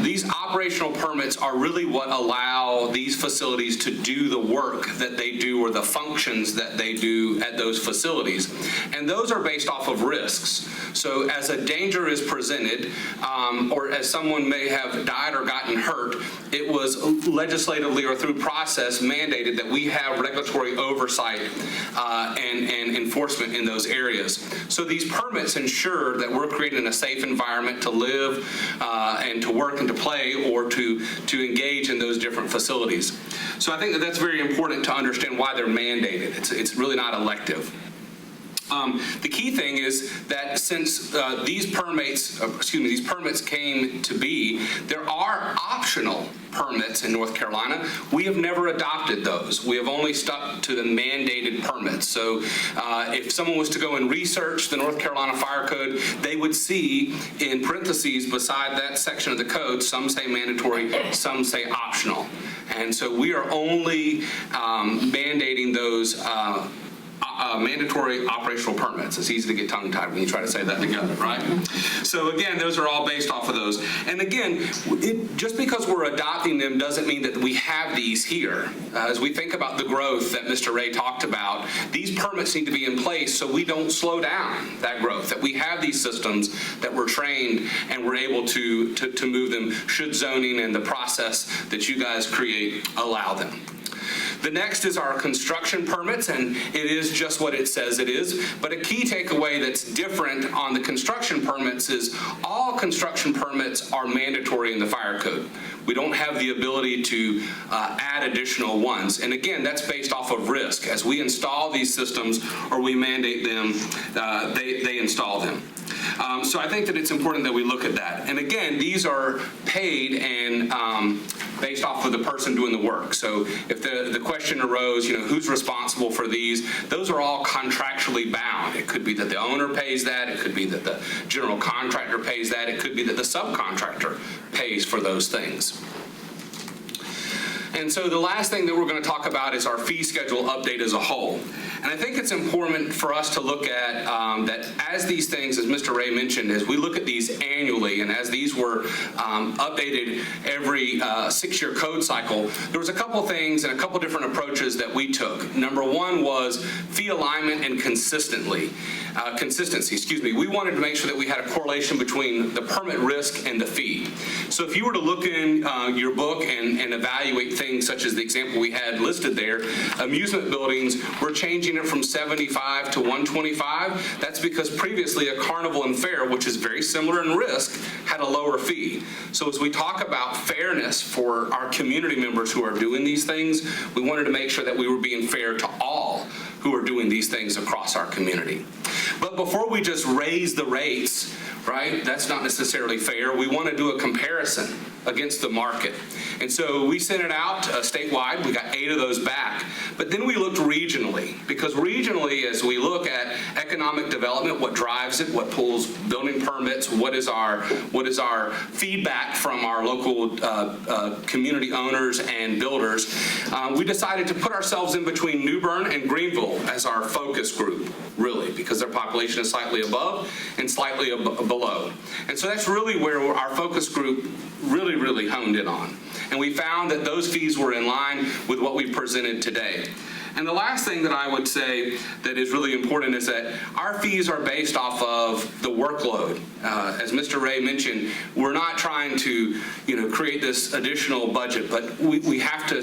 These operational permits are really what allow these facilities to do the work that they do or the functions that they do at those facilities, and those are based off of risks. So as a danger is presented, or as someone may have died or gotten hurt, it was legislatively or through process mandated that we have regulatory oversight and enforcement in those areas. So these permits ensure that we're creating a safe environment to live and to work and to play, or to engage in those different facilities. So I think that that's very important to understand why they're mandated. It's really not elective. The key thing is that since these permits came to be, there are optional permits in North Carolina. We have never adopted those. We have only stuck to the mandated permits. So if someone was to go and research the North Carolina Fire Code, they would see in parentheses beside that section of the code, some say mandatory, some say optional. And so we are only mandating those mandatory operational permits. It's easy to get tongue-tied when you try to say that together, right? So again, those are all based off of those. And again, just because we're adopting them doesn't mean that we have these here. As we think about the growth that Mr. Ray talked about, these permits need to be in place so we don't slow down that growth, that we have these systems, that we're trained and we're able to move them should zoning and the process that you guys create allow them. The next is our construction permits, and it is just what it says it is. But a key takeaway that's different on the construction permits is all construction permits are mandatory in the fire code. We don't have the ability to add additional ones. And again, that's based off of risk. As we install these systems or we mandate them, they install them. So I think that it's important that we look at that. And again, these are paid and based off of the person doing the work. So if the question arose, who's responsible for these? Those are all contractually bound. It could be that the owner pays that. It could be that the general contractor pays that. It could be that the subcontractor pays for those things. And so the last thing that we're going to talk about is our fee schedule update as a whole. And I think it's important for us to look at that as these things, as Mr. Ray mentioned, as we look at these annually and as these were updated every 6-year code cycle, there was a couple things and a couple different approaches that we took. Number one was fee alignment and consistency. We wanted to make sure that we had a correlation between the permit risk and the fee. So if you were to look in your book and evaluate things such as the example we had listed there, amusement buildings, we're changing it from 75 to 125. That's because previously a carnival and fair, which is very similar in risk, had a lower fee. So as we talk about fairness for our community members who are doing these things, we wanted to make sure that we were being fair to all who are doing these things across our community. But before we just raise the rates, right, that's not necessarily fair. We want to do a comparison against the market. And so we sent it out statewide. We got 8 of those back. But then we looked regionally, because regionally, as we look at economic development, what drives it, what pulls building permits, what is our feedback from our local community owners and builders, we decided to put ourselves in between New Bern and Greenville as our focus group, really, because their population is slightly above and slightly below. And so that's really where our focus group really honed in on. And we found that those fees were in line with what we presented today. And the last thing that I would say that is really important is that our fees are based off of the workload. As Mr. Ray mentioned, we're not trying to, create this additional budget, but we have to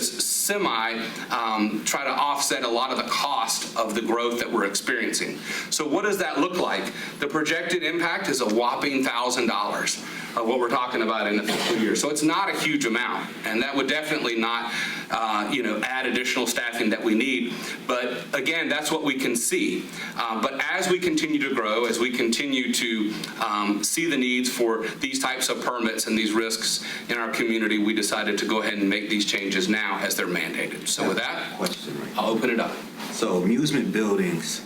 try to offset a lot of the cost of the growth that we're experiencing. So what does that look like? The projected impact is a whopping $1,000 of what we're talking about in the fiscal year. So it's not a huge amount, and that would definitely not, add additional staffing that we need. But again, that's what we can see. But as we continue to grow, as we continue to see the needs for these types of permits and these risks in our community, we decided to go ahead and make these changes now as they're mandated. So with that, I'll open it up. So amusement buildings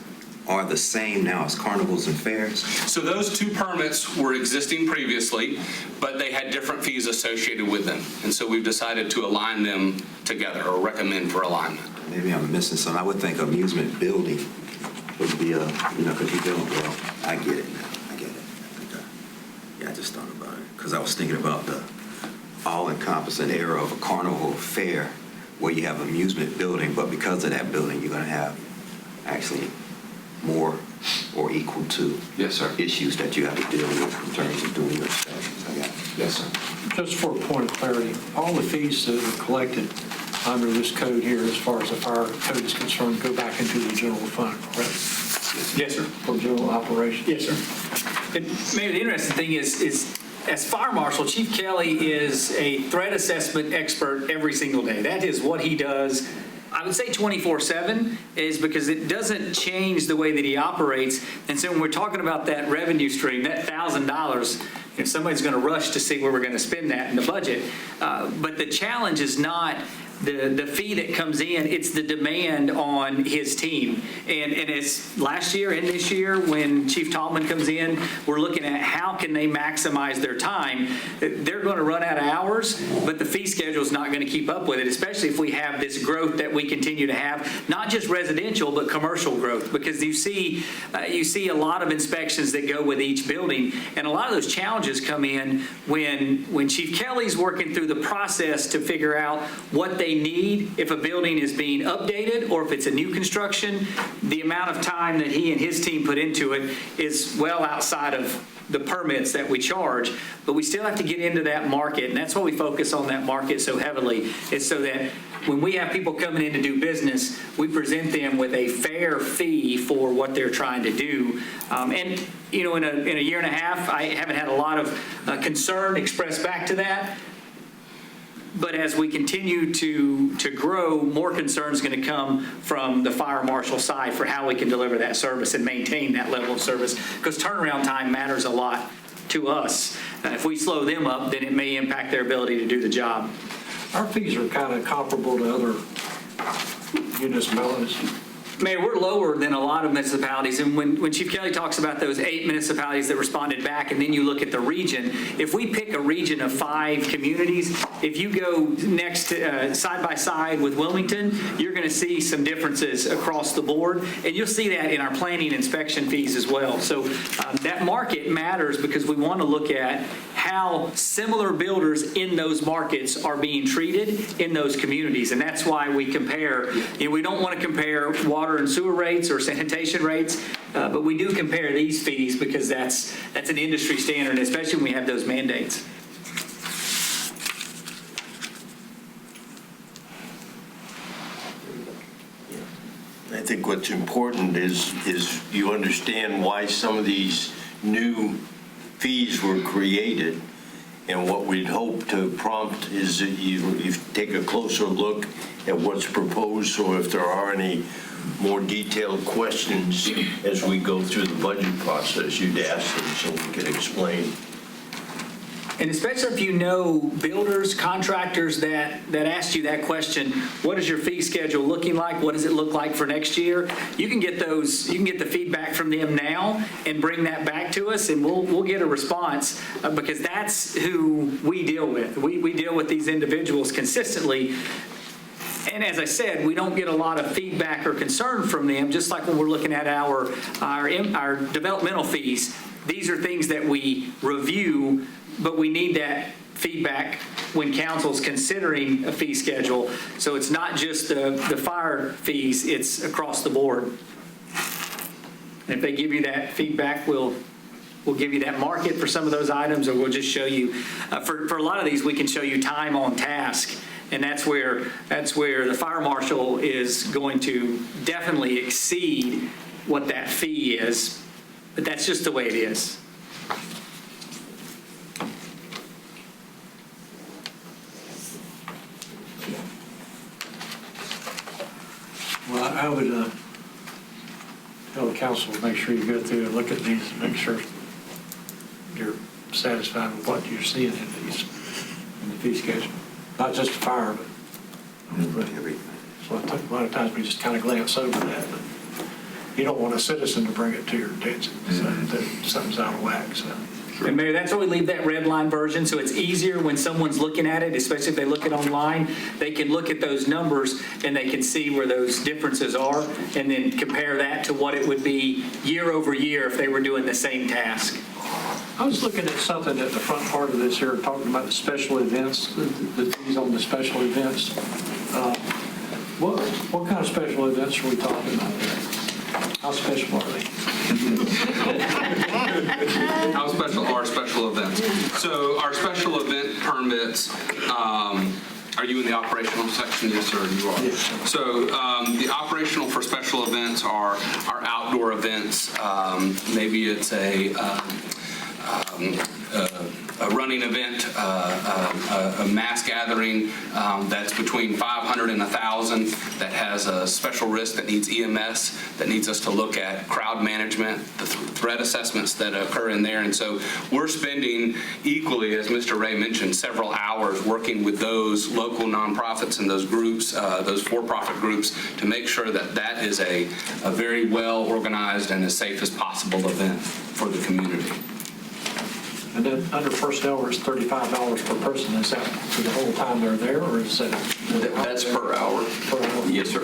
are the same now as carnivals and fairs? So those two permits were existing previously, but they had different fees associated with them. And so we've decided to align them together, or recommend for alignment. Maybe I'm missing something. I would think amusement building would be because you're doing well. I get it now. I get it. Okay. Yeah, I just thought about it because I was thinking about the all-encompassing era of a carnival fair where you have amusement building, but because of that building, you're going to have actually more or equal to issues that you have to deal with in terms of doing your inspections. I got it. Yes, sir. Just for a point of clarity, all the fees that are collected under this code here, as far as the fire code is concerned, go back into the general fund, correct? Yes, sir. For general operations. Yes, sir. And maybe the interesting thing is as fire marshal, Chief Kelly is a threat assessment expert every single day. That is what he does. I would say 24/7 is because it doesn't change the way that he operates. And so when we're talking about that revenue stream, that $1,000, somebody's going to rush to see where we're going to spend that in the budget. But the challenge is not the fee that comes in, it's the demand on his team. And as last year and this year, when Chief Tallman comes in, we're looking at how can they maximize their time. They're going to run out of hours, but the fee schedule is not going to keep up with it, especially if we have this growth that we continue to have, not just residential, but commercial growth, because you see a lot of inspections that go with each building. And a lot of those challenges come in when Chief Kelly's working through the process to figure out what they need if a building is being updated or if it's a new construction. The amount of time that he and his team put into it is well outside of the permits that we charge, but we still have to get into that market, and that's why we focus on that market so heavily, is so that when we have people coming in to do business, we present them with a fair fee for what they're trying to do. And in a year and a half, I haven't had a lot of concern expressed back to that. But as we continue to grow, more concern is going to come from the fire marshal side for how we can deliver that service and maintain that level of service, because turnaround time matters a lot to us. If we slow them up, then it may impact their ability to do the job. Our fees are kind of comparable to other municipalities. Mayor, we're lower than a lot of municipalities, and when Chief Kelly talks about those 8 municipalities that responded back, and then you look at the region, if we pick a region of 5 communities, if you go next to, side by side with Wilmington, you're going to see some differences across the board, and you'll see that in our planning inspection fees as well. So that market matters because we want to look at how similar builders in those markets are being treated in those communities, and that's why we compare. We don't want to compare water and sewer rates or sanitation rates, but we do compare these fees because that's an industry standard, especially when we have those mandates. I think what's important is you understand why some of these new fees were created, and what we'd hope to prompt is that you take a closer look at what's proposed, so if there are any more detailed questions as we go through the budget process, you'd ask them so we could explain. And especially if you know builders, contractors that asked you that question, what is your fee schedule looking like? What does it look like for next year? You can get the feedback from them now and bring that back to us, and we'll get a response because that's who we deal with. We deal with these individuals consistently. And as I said, we don't get a lot of feedback or concern from them, just like when we're looking at our developmental fees. These are things that we review, but we need that feedback when council's considering a fee schedule. So it's not just the fire fees, it's across the board. And if they give you that feedback, we'll give you that market for some of those items, or we'll just show you, for a lot of these, we can show you time on task. And that's where the fire marshal is going to definitely exceed what that fee is. But that's just the way it is. Well, I would tell the council to make sure you go through and look at these and make sure you're satisfied with what you're seeing in these, in the fee schedule. Not just the fire, but everything. So a lot of times we just kind of glance over that, but you don't want a citizen to bring it to your attention, so that something's out of whack, so. And Mayor, that's why we leave that red line version, so it's easier when someone's looking at it, especially if they look it online, they can look at those numbers and they can see where those differences are, and then compare that to what it would be year over year if they were doing the same task. I was looking at something at the front part of this here, talking about the special events, the fees on the special events. What kind of special events are we talking about there? How special are they? How special are special events? So our special event permits, are you in the operational section? Yes, sir, you are. Yes. So the operational for special events are outdoor events. Maybe it's a running event, a mass gathering that's between 500 and 1,000 that has a special risk that needs EMS, that needs us to look at crowd management, the threat assessments that occur in there. And so we're spending equally, as Mr. Ray mentioned, several hours working with those local nonprofits and those groups, those for-profit groups, to make sure that that is a very well organized and as safe as possible event for the community. And then under personnel, it's $35 per person. Is that for the whole time they're there, or is that? That's per hour. Per hour? Yes, sir.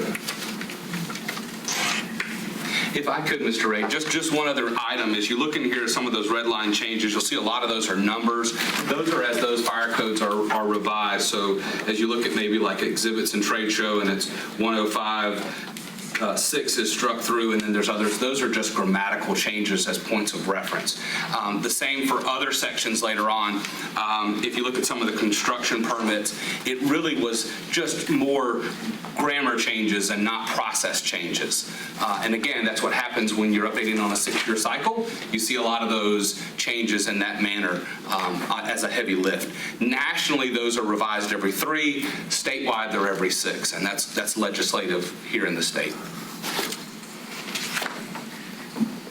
If I could, Mr. Ray, just one other item. As you look in here at some of those red line changes, you'll see a lot of those are numbers. Those are as those fire codes are revised. So as you look at maybe like exhibits and trade show, and it's 105, 6 is struck through, and then there's others. Those are just grammatical changes as points of reference. The same for other sections later on. If you look at some of the construction permits, it really was just more grammar changes and not process changes. And again, that's what happens when you're updating on a 6-year cycle. You see a lot of those changes in that manner as a heavy lift. Nationally, those are revised every 3. Statewide, they're every 6, and that's legislative here in the state.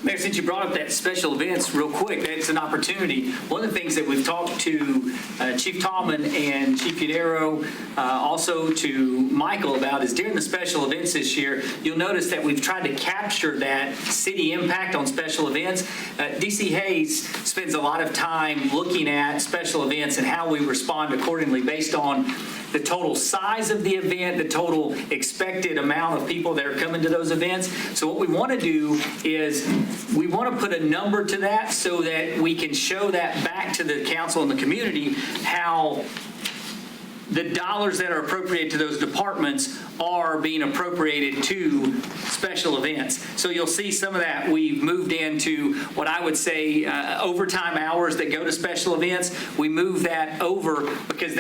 Mayor, since you brought up that special events real quick, that's an opportunity. One of the things that we've talked to Chief Tallman and Chief Udero, also to Michael about, is during the special events this year, you'll notice that we've tried to capture that city impact on special events. DC Hayes spends a lot of time looking at special events and how we respond accordingly based on the total size of the event, the total expected amount of people that are coming to those events. So what we want to do is we want to put a number to that so that we can show that back to the council and the community how the dollars that are appropriated to those departments are being appropriated to special events. So you'll see some of that we've moved into what I would say overtime hours that go to special events. We move that over because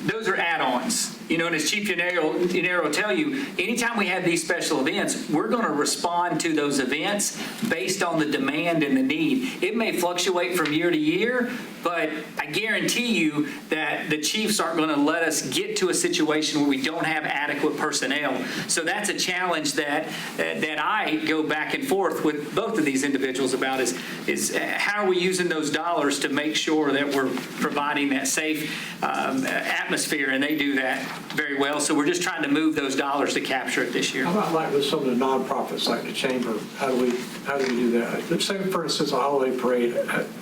those are add-ons. You know, and as Chief Yanero will tell you, anytime we have these special events, we're going to respond to those events based on the demand and the need. It may fluctuate from year to year, but I guarantee you that the chiefs aren't going to let us get to a situation where we don't have adequate personnel. So that's a challenge that I go back and forth with both of these individuals about is how are we using those dollars to make sure that we're providing that safe atmosphere, and they do that very well. So we're just trying to move those dollars to capture it this year. How about like with some of the nonprofits like the chamber? How do we do that? Let's say, for instance, a holiday parade.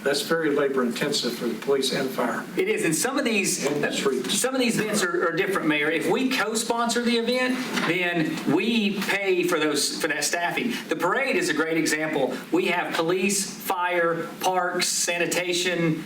That's very labor intensive for the police and fire. It is, and some of these events are different, Mayor. If we co-sponsor the event, then we pay for that staffing. The parade is a great example. We have police, fire, parks, sanitation.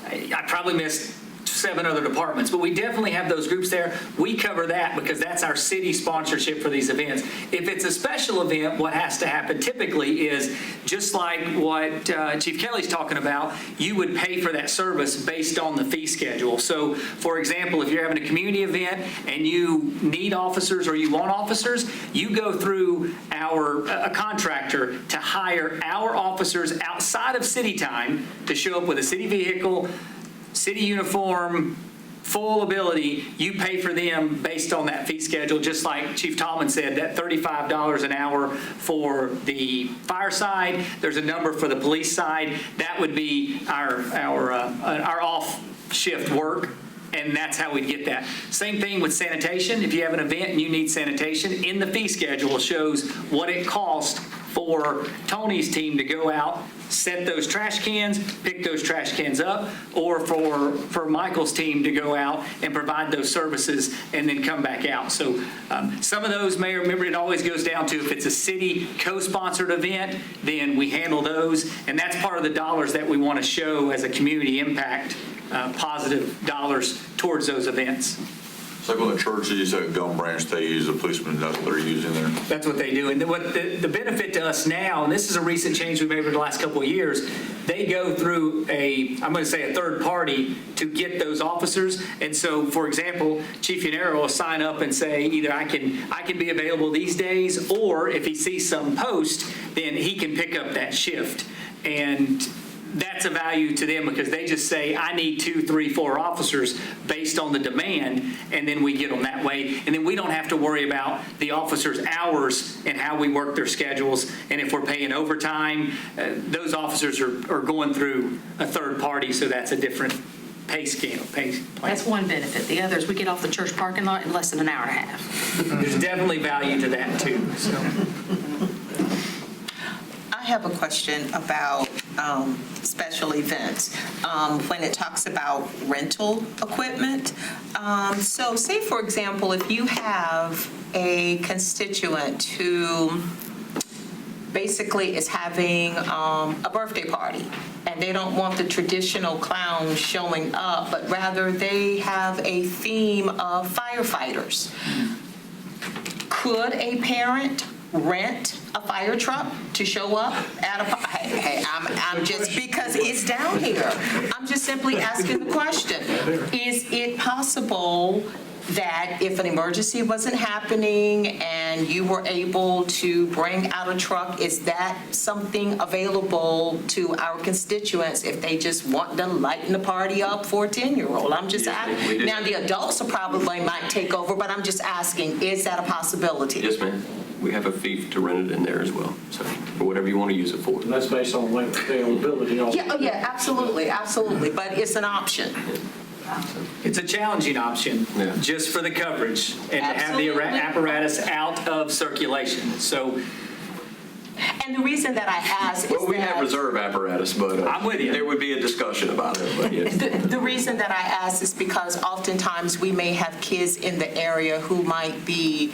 I probably missed 7 other departments, but we definitely have those groups there. We cover that because that's our city sponsorship for these events. If it's a special event, what has to happen typically is, just like what Chief Kelly's talking about, you would pay for that service based on the fee schedule. So, for example, if you're having a community event and you need officers or you want officers, you go through a contractor to hire our officers outside of city time to show up with a city vehicle, city uniform, full ability. You pay for them based on that fee schedule, just like Chief Tallman said, that $35 an hour for the fire side. There's a number for the police side. That would be our off-shift work, and that's how we'd get that. Same thing with sanitation. If you have an event and you need sanitation, in the fee schedule shows what it costs for Tony's team to go out, set those trash cans, pick those trash cans up, or for Michael's team to go out and provide those services and then come back out. So some of those, Mayor, remember, it always goes down to if it's a city co-sponsored event, then we handle those, and that's part of the dollars that we want to show as a community impact, positive dollars towards those events. It's like when the churches at Gum Branch, they use a policeman, that's what they're using there. That's what they do. And what the benefit to us now, and this is a recent change we made over the last couple of years, they go through I'm going to say a third party to get those officers. And so, for example, Chief Yanero will sign up and say, either I can be available these days, or if he sees some post, then he can pick up that shift. And that's a value to them because they just say, I need 2, 3, 4 officers based on the demand, and then we get them that way. And then we don't have to worry about the officers' hours and how we work their schedules. And if we're paying overtime, those officers are going through a third party, so that's a different pay scale. That's one benefit. The other is we get off the church parking lot in less than an hour and a half. There's definitely value to that too. So. I have a question about special events. When it talks about rental equipment, so say, for example, if you have a constituent who basically is having a birthday party, and they don't want the traditional clown showing up, but rather they have a theme of firefighters. Could a parent rent a fire truck to show up at I'm just, because it's down here, I'm just simply asking the question. Is it possible that if an emergency wasn't happening and you were able to bring out a truck, is that something available to our constituents if they just want to lighten the party up for a 10-year-old? I'm just asking. Now, the adults probably might take over, but I'm just asking, is that a possibility? Yes, ma'am. We have a fee to rent it in there as well, so for whatever you want to use it for. And that's based on availability. Yeah, absolutely, absolutely, but it's an option. It's a challenging option, just for the coverage and to have the apparatus out of circulation. So, and the reason that I ask is we have reserve apparatus, but I'm with you. There would be a discussion about it. But yes. The reason that I ask is because oftentimes we may have kids in the area who might be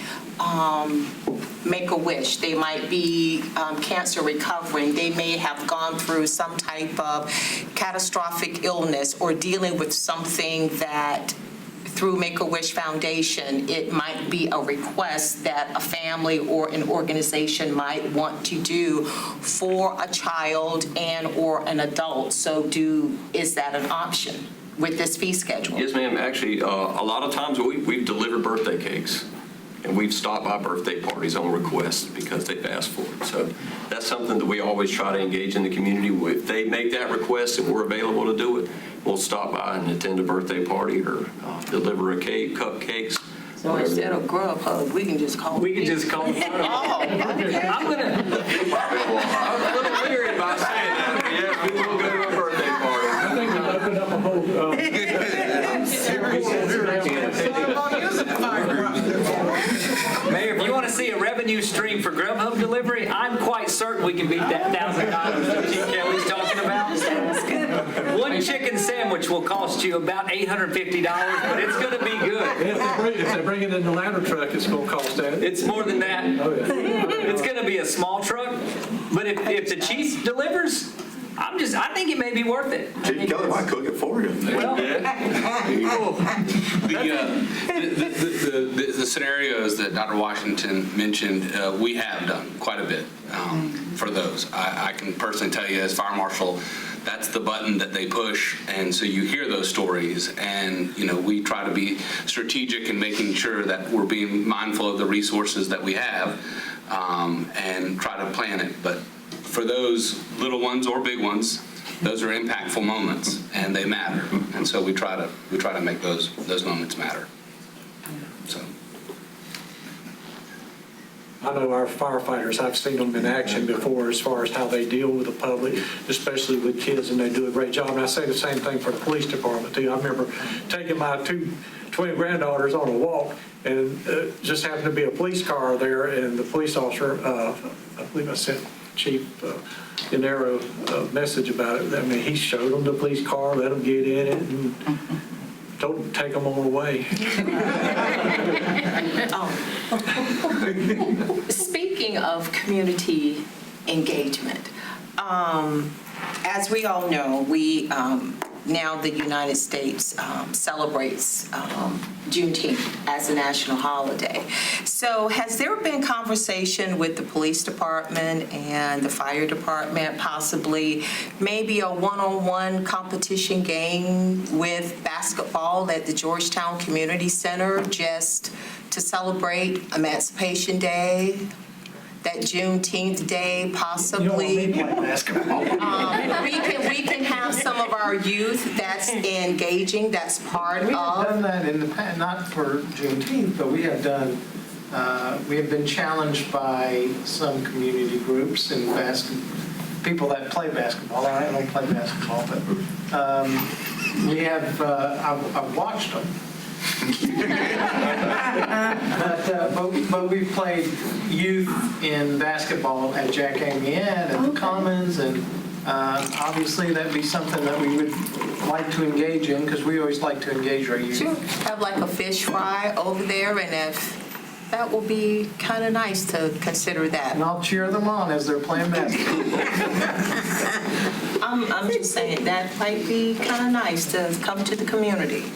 Make-A-Wish. They might be cancer recovering. They may have gone through some type of catastrophic illness or dealing with something that through Make-A-Wish Foundation, it might be a request that a family or an organization might want to do for a child and or an adult. So is that an option with this fee schedule? Yes, ma'am. Actually, a lot of times we've delivered birthday cakes. And we've stopped by birthday parties on request because they've asked for it. So that's something that we always try to engage in the community with. If they make that request and we're available to do it, we'll stop by and attend a birthday party or deliver a cake, cupcakes. So instead of Grubhub, we can just call. We can just call. I'm a little weary about saying that, but yes, we will go to a birthday party. I think we've opened up a whole. Mayor, if you want to see a revenue stream for Grubhub delivery, I'm quite certain we can beat that $1,000 that Chief Kelly's talking about. One chicken sandwich will cost you about $850, but it's going to be good. If they bring it in the ladder truck, it's going to cost that. It's more than that. Oh, yeah. It's going to be a small truck, but if the chief delivers, I think it may be worth it. Chief Kelly might cook it for you. Well, The scenarios that Dr. Washington mentioned, we have done quite a bit for those. I can personally tell you as fire marshal, that's the button that they push, and so you hear those stories, and we try to be strategic in making sure that we're being mindful of the resources that we have, and try to plan it. But for those little ones or big ones, those are impactful moments, and they matter, and so we try to make those moments matter. So. I know our firefighters, I've seen them in action before as far as how they deal with the public, especially with kids, and they do a great job. And I say the same thing for the police department too. I remember taking my two twin granddaughters on a walk, and just happened to be a police car there, and the police officer, I believe I sent Chief Gennaro a message about it. I mean, he showed them the police car, let them get in it, and told them to take them on the way. Speaking of community engagement, as we all know, we now the United States celebrates Juneteenth as a national holiday. So has there been conversation with the police department and the fire department, possibly maybe a one-on-one competition game with basketball at the Georgetown Community Center just to celebrate Emancipation Day? That Juneteenth day, possibly. You don't want me playing basketball. We can have some of our youth that's engaging, that's part of. We have done that in the past, not for Juneteenth, but we have been challenged by some community groups and people that play basketball. I don't play basketball, but we have, I've watched them. But we've played youth in basketball at Jack Amy Ed, at the Commons, and obviously that'd be something that we would like to engage in, because we always like to engage our youth. Sure. Have like a fish fry over there, and if that will be kind of nice to consider that. And I'll cheer them on as they're playing basketball. I'm just saying that might be kind of nice to come to the community.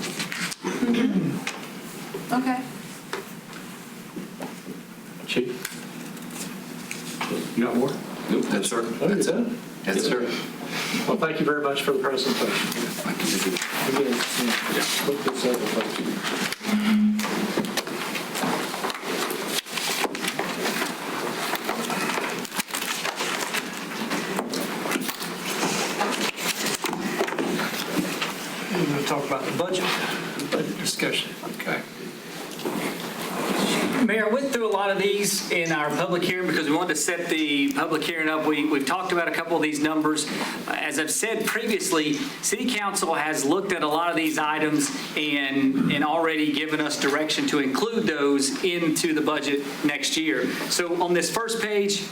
Okay. Chief? You got more? Nope, that's sir. That's it? Yes, sir. Well, thank you very much for the presentation. Again, look this over, folks. We're going to talk about the budget discussion. Okay. Mayor, I went through a lot of these in our public hearing because we wanted to set the public hearing up. We've talked about a couple of these numbers. As I've said previously, City Council has looked at a lot of these items and already given us direction to include those into the budget next year. So on this first page,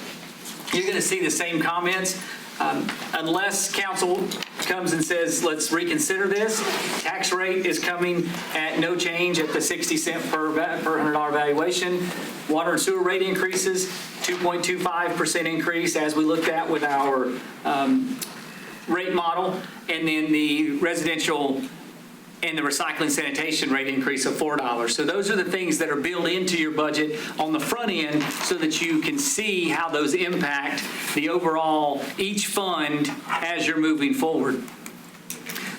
you're going to see the same comments. Unless council comes and says, let's reconsider this, tax rate is coming at no change at the 60 cent per $100 valuation. Water and sewer rate increases, 2.25% increase as we looked at with our rate model, and then the residential and the recycling sanitation rate increase of $4. So those are the things that are built into your budget on the front end so that you can see how those impact the overall, each fund as you're moving forward.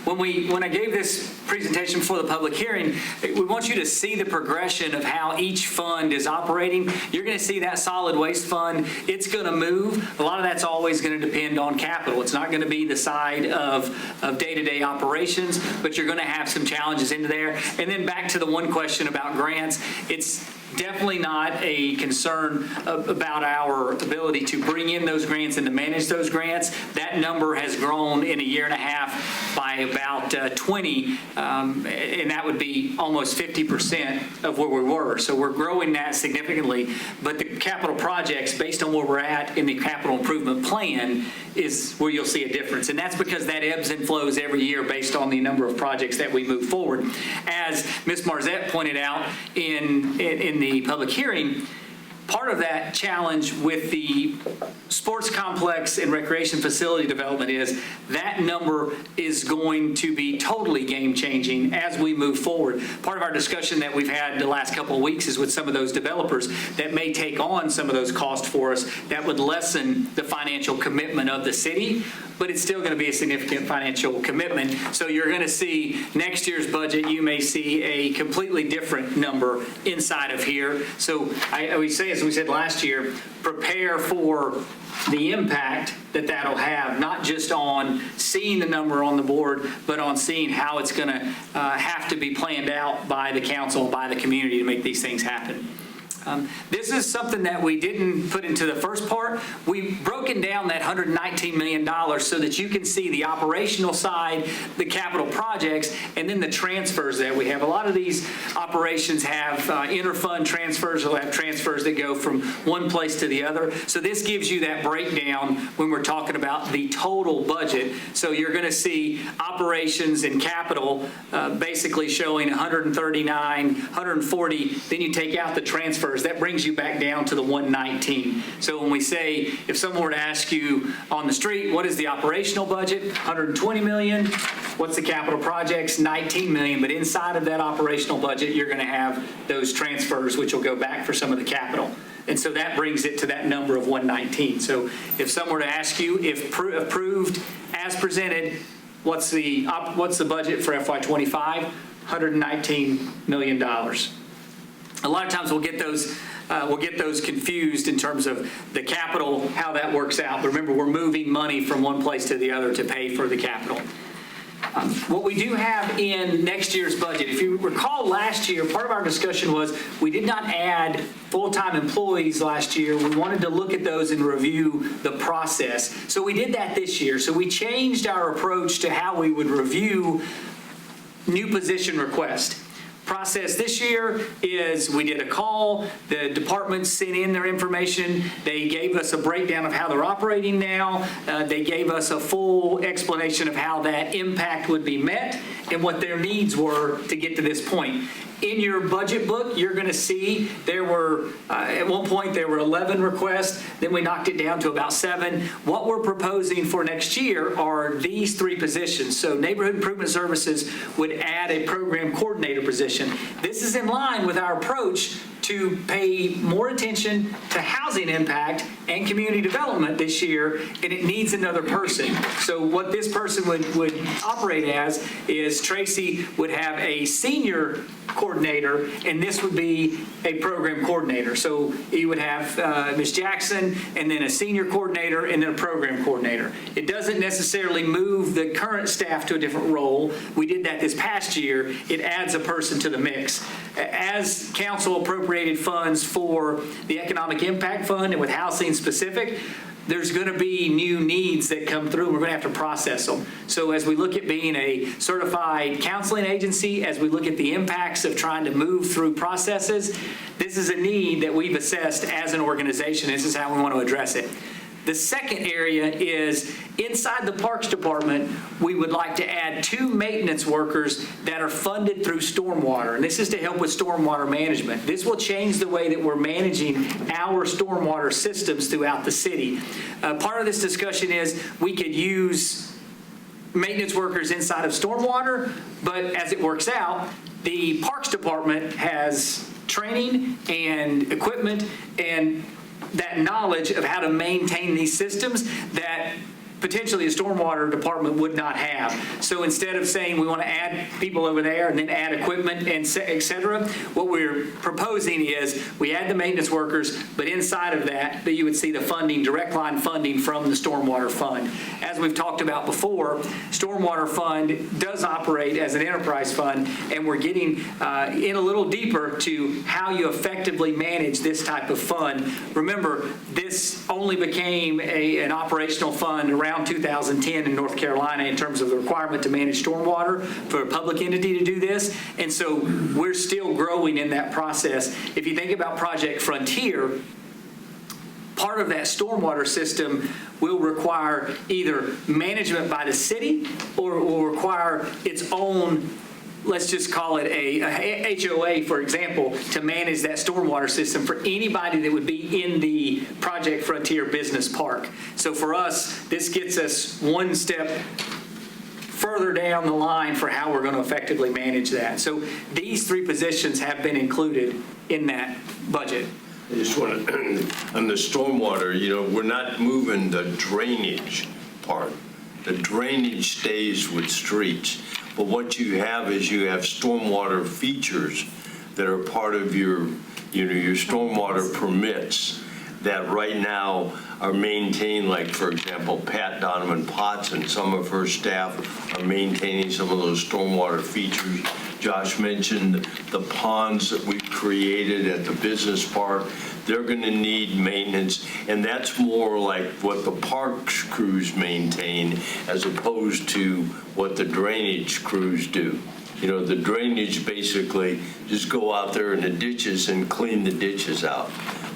When I gave this presentation for the public hearing, we want you to see the progression of how each fund is operating. You're going to see that solid waste fund. It's going to move. A lot of that's always going to depend on capital. It's not going to be the side of day-to-day operations, but you're going to have some challenges into there. And then back to the one question about grants, it's definitely not a concern about our ability to bring in those grants and to manage those grants. That number has grown in a year and a half by about 20, and that would be almost 50% of where we were. So we're growing that significantly, but the capital projects, based on where we're at in the capital improvement plan, is where you'll see a difference. And that's because that ebbs and flows every year based on the number of projects that we move forward. As Ms. Marzette pointed out in the public hearing, Part of that challenge with the sports complex and recreation facility development is that number is going to be totally game-changing as we move forward. Part of our discussion that we've had the last couple of weeks is with some of those developers that may take on some of those costs for us that would lessen the financial commitment of the city, but it's still going to be a significant financial commitment. So you're going to see next year's budget, you may see a completely different number inside of here. So we say, as we said last year, prepare for the impact that that'll have, not just on seeing the number on the board, but on seeing how it's going to have to be planned out by the council, by the community to make these things happen. This is something that we didn't put into the first part. We've broken down that $119 million so that you can see the operational side, the capital projects, and then the transfers that we have. A lot of these operations have interfund transfers. They'll have transfers that go from one place to the other. So this gives you that breakdown when we're talking about the total budget. So you're going to see operations and capital basically showing 139, 140. Then you take out the transfers. That brings you back down to the 119. So when we say, if someone were to ask you on the street, what is the operational budget? 120 million. What's the capital projects? 19 million. But inside of that operational budget, you're going to have those transfers, which will go back for some of the capital. And so that brings it to that number of 119. So if someone were to ask you, if approved as presented, what's the budget for FY25? $119 million. A lot of times we'll get those confused in terms of the capital, how that works out. But remember, we're moving money from one place to the other to pay for the capital. What we do have in next year's budget, if you recall last year, part of our discussion was we did not add full-time employees last year. We wanted to look at those and review the process. So we did that this year. So we changed our approach to how we would review new position requests. Process this year is we did a call, the departments sent in their information, they gave us a breakdown of how they're operating now, they gave us a full explanation of how that impact would be met and what their needs were to get to this point. In your budget book, you're going to see there were, at one point, there were 11 requests. Then we knocked it down to about 7. What we're proposing for next year are these 3 positions. So Neighborhood Improvement Services would add a program coordinator position. This is in line with our approach to pay more attention to housing impact and community development this year, and it needs another person. So what this person would operate as is Tracy would have a senior coordinator, and this would be a program coordinator. So you would have Ms. Jackson, and then a senior coordinator, and then a program coordinator. It doesn't necessarily move the current staff to a different role. We did that this past year. It adds a person to the mix. As council appropriated funds for the Economic Impact Fund and with housing specific, there's going to be new needs that come through. We're going to have to process them. So as we look at being a certified counseling agency, as we look at the impacts of trying to move through processes, this is a need that we've assessed as an organization. This is how we want to address it. The second area is inside the Parks Department, we would like to add 2 maintenance workers that are funded through stormwater. And this is to help with stormwater management. This will change the way that we're managing our stormwater systems throughout the city. Part of this discussion is we could use maintenance workers inside of stormwater, but as it works out, the Parks Department has training and equipment and that knowledge of how to maintain these systems that potentially a stormwater department would not have. So instead of saying we want to add people over there and then add equipment and et cetera, what we're proposing is we add the maintenance workers, but inside of that you would see the funding, direct line funding from the stormwater fund. As we've talked about before, stormwater fund does operate as an enterprise fund, and we're getting in a little deeper to how you effectively manage this type of fund. Remember, this only became an operational fund around 2010 in North Carolina in terms of the requirement to manage stormwater for a public entity to do this. And so we're still growing in that process. If you think about Project Frontier, part of that stormwater system will require either management by the city or will require its own let's just call it a HOA, for example, to manage that stormwater system for anybody that would be in the Project Frontier Business Park. So for us, this gets us one step further down the line for how we're going to effectively manage that. So these 3 positions have been included in that budget. I just want to, on the stormwater, we're not moving the drainage part. The drainage stays with streets. But what you have is you have stormwater features that are part of your stormwater permits that right now are maintained, like, for example, Pat Donovan Potts and some of her staff are maintaining some of those stormwater features. Josh mentioned the ponds that we've created at the business park. They're going to need maintenance, and that's more like what the parks crews maintain as opposed to what the drainage crews do. The drainage basically just go out there in the ditches and clean the ditches out.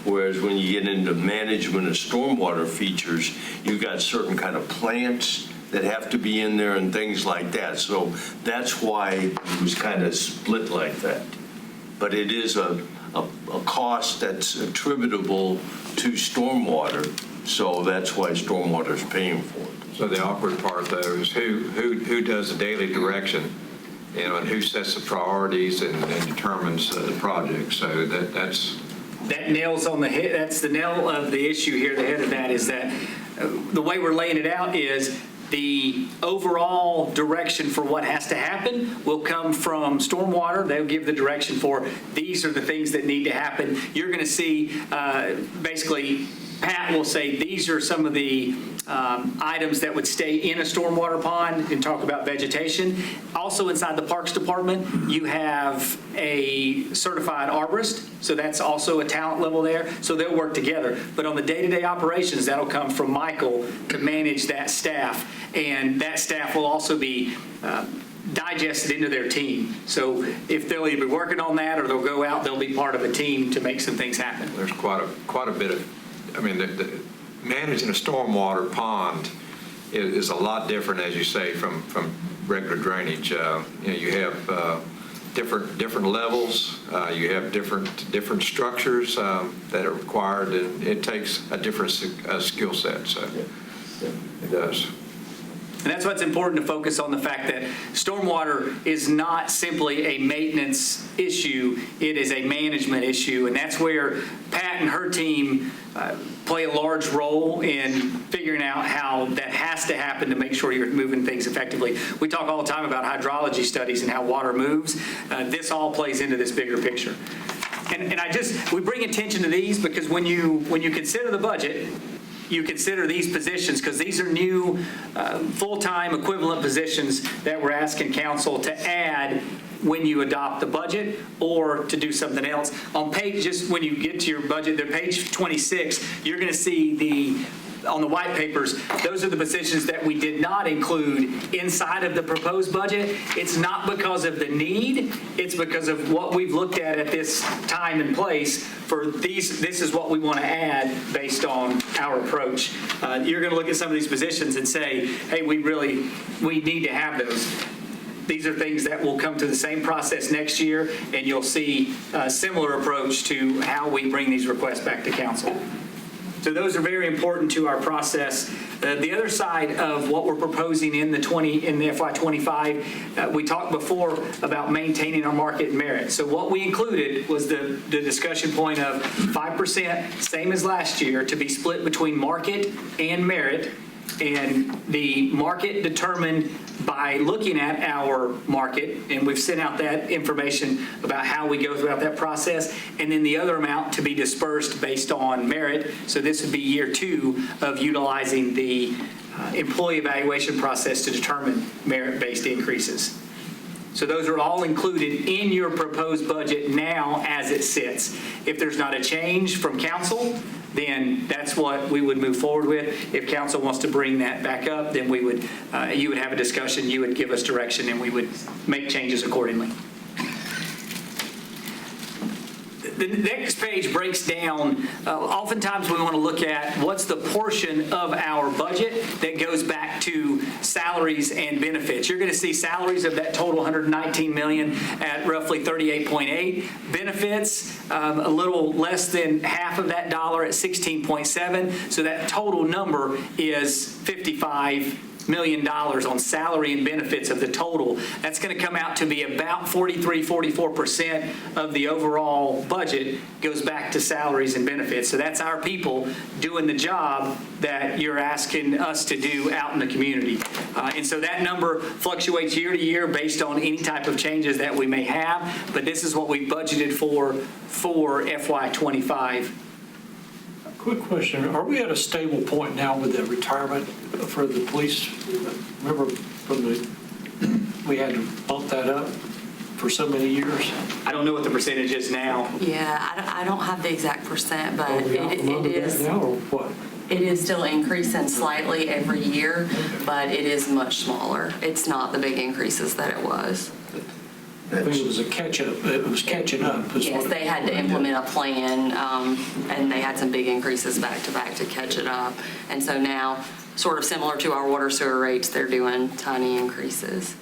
Whereas when you get into management of stormwater features, you've got certain kind of plants that have to be in there and things like that. So that's why it was kind of split like that. But it is a cost that's attributable to stormwater, so that's why stormwater is paying for it. So the awkward part, though, is who does the daily direction, and who sets the priorities and determines the project. So that nails on the head. That's the nail of the issue here. The head of that is that the way we're laying it out is the overall direction for what has to happen will come from stormwater. They'll give the direction for these are the things that need to happen. You're going to see basically Pat will say these are some of the items that would stay in a stormwater pond and talk about vegetation. Also inside the Parks Department, you have a certified arborist, so that's also a talent level there, so they'll work together. But on the day-to-day operations, that'll come from Michael to manage that staff, and that staff will also be digested into their team. So if they'll either be working on that or they'll go out, they'll be part of a team to make some things happen. There's quite a bit of, managing a stormwater pond is a lot different, as you say, from regular drainage. You have different levels. You have different structures that are required, and it takes a different skill set. So it does. And that's what's important to focus on, the fact that stormwater is not simply a maintenance issue, it is a management issue. And that's where Pat and her team play a large role in figuring out how that has to happen to make sure you're moving things effectively. We talk all the time about hydrology studies and how water moves. This all plays into this bigger picture. And we bring attention to these because when you consider the budget, you consider these positions, because these are new full-time equivalent positions that we're asking council to add when you adopt the budget or to do something else. On page, just when you get to your budget, they're page 26, you're going to see on the white papers, those are the positions that we did not include inside of the proposed budget. It's not because of the need, it's because of what we've looked at this time and place for these. This is what we want to add based on our approach. You're going to look at some of these positions and say, hey, we need to have those. These are things that will come to the same process next year, and you'll see a similar approach to how we bring these requests back to council. So those are very important to our process. The other side of what we're proposing in the FY25, we talked before about maintaining our market merit. So what we included was the discussion point of 5%, same as last year, to be split between market and merit. And the market determined by looking at our market, and we've sent out that information about how we go throughout that process, and then the other amount to be dispersed based on merit. So this would be year 2 of utilizing the employee evaluation process to determine merit-based increases. So those are all included in your proposed budget now as it sits. If there's not a change from council, then that's what we would move forward with. If council wants to bring that back up, then you would have a discussion, you would give us direction, and we would make changes accordingly. the next page breaks down, oftentimes we want to look at what's the portion of our budget that goes back to salaries and benefits. You're going to see salaries of that total 119 million at roughly 38.8. Benefits, a little less than half of that dollar at 16.7. So that total number is $55 million on salary and benefits of the total. That's going to come out to be about 44% of the overall budget goes back to salaries and benefits. So that's our people doing the job that you're asking us to do out in the community. And so that number fluctuates year to year based on any type of changes that we may have, but this is what we budgeted for FY25. Quick question, are we at a stable point now with the retirement for the police? Remember we had to bump that up for so many years? I don't know what the percentage is now. Yeah, I don't have the exact percent, but Are we out from under that now, or what? it is still increasing slightly every year, but it is much smaller. It's not the big increases that it was. I think it was a catch-up. It was catching up. Yes, they had to implement a plan, and they had some big increases back to back to catch it up. And so now, sort of similar to our water sewer rates, they're doing tiny increases.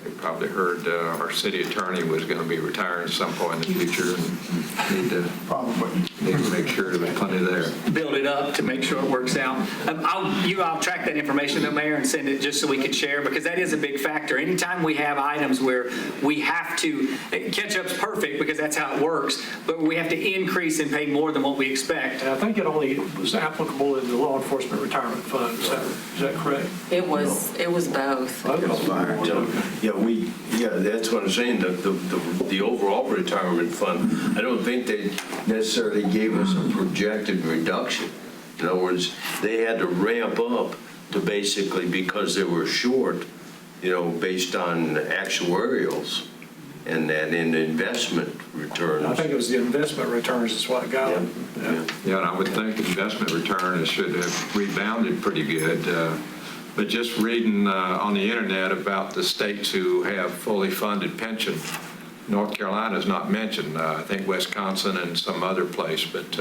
They probably heard our city attorney was going to be retiring at some point in the future, and need to make sure there's plenty there. Build it up to make sure it works out. I'll track that information, though, Mayor, and send it just so we can share, because that is a big factor. Anytime we have items where we have to, catch-up's perfect because that's how it works, but we have to increase and pay more than what we expect. And I think it only was applicable in the law enforcement retirement fund. Is that correct? It was both. Yeah, that's what I'm saying, the overall retirement fund, I don't think they necessarily gave us a projected reduction. In other words, they had to ramp up to basically, because they were short, based on actuarials and then in investment returns. I think it was the investment returns is what got them. Yeah, and I would think the investment return should have rebounded pretty good. But just reading on the internet about the states who have fully funded pension, North Carolina is not mentioned. I think Wisconsin and some other place, but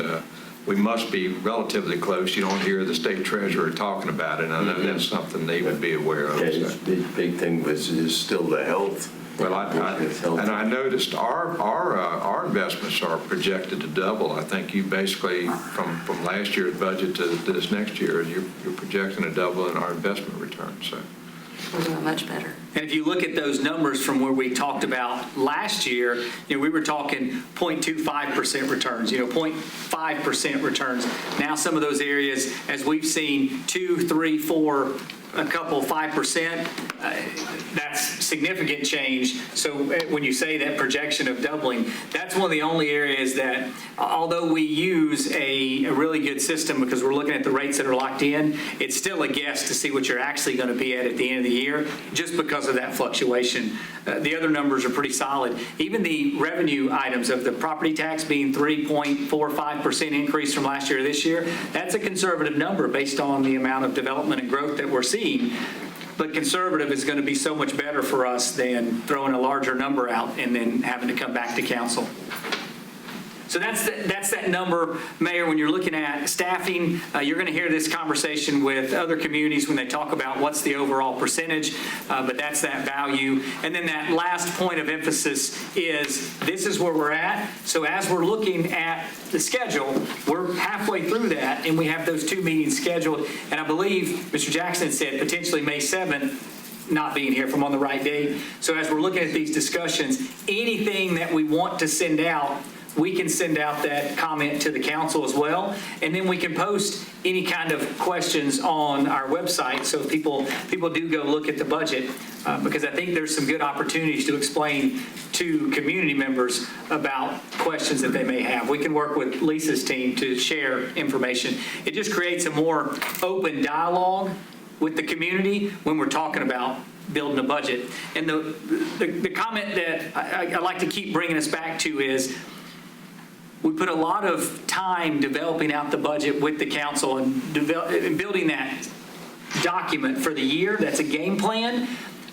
we must be relatively close. You don't hear the state treasurer talking about it. I know that's something they would be aware of. Yeah, the big thing is still the health. Well, I noticed our investments are projected to double. I think you basically, from last year's budget to this next year, you're projecting a double in our investment return. So We're doing much better. And if you look at those numbers from where we talked about last year, we were talking 0.25% returns, 0.5% returns. Now some of those areas, as we've seen, 2, 3, 4, a couple 5%, that's significant change. So when you say that projection of doubling, that's one of the only areas that, although we use a really good system because we're looking at the rates that are locked in, it's still a guess to see what you're actually going to be at the end of the year, just because of that fluctuation. The other numbers are pretty solid. Even the revenue items of the property tax being 3.45% increase from last year to this year, that's a conservative number based on the amount of development and growth that we're seeing. But conservative is going to be so much better for us than throwing a larger number out and then having to come back to council. So that's that number, Mayor. When you're looking at staffing, you're going to hear this conversation with other communities when they talk about what's the overall percentage, but that's that value. And then that last point of emphasis is this is where we're at. So as we're looking at the schedule, we're halfway through that, and we have those 2 meetings scheduled. And I believe Mr. Jackson said potentially May 7th, not being here if I'm on the right date. So as we're looking at these discussions, anything that we want to send out, we can send out that comment to the council as well, and then we can post any kind of questions on our website so people do go look at the budget, because I think there's some good opportunities to explain to community members about questions that they may have. We can work with Lisa's team to share information. It just creates a more open dialogue with the community when we're talking about building a budget. And the comment that I like to keep bringing us back to is, we put a lot of time developing out the budget with the council and building that document for the year. That's a game plan.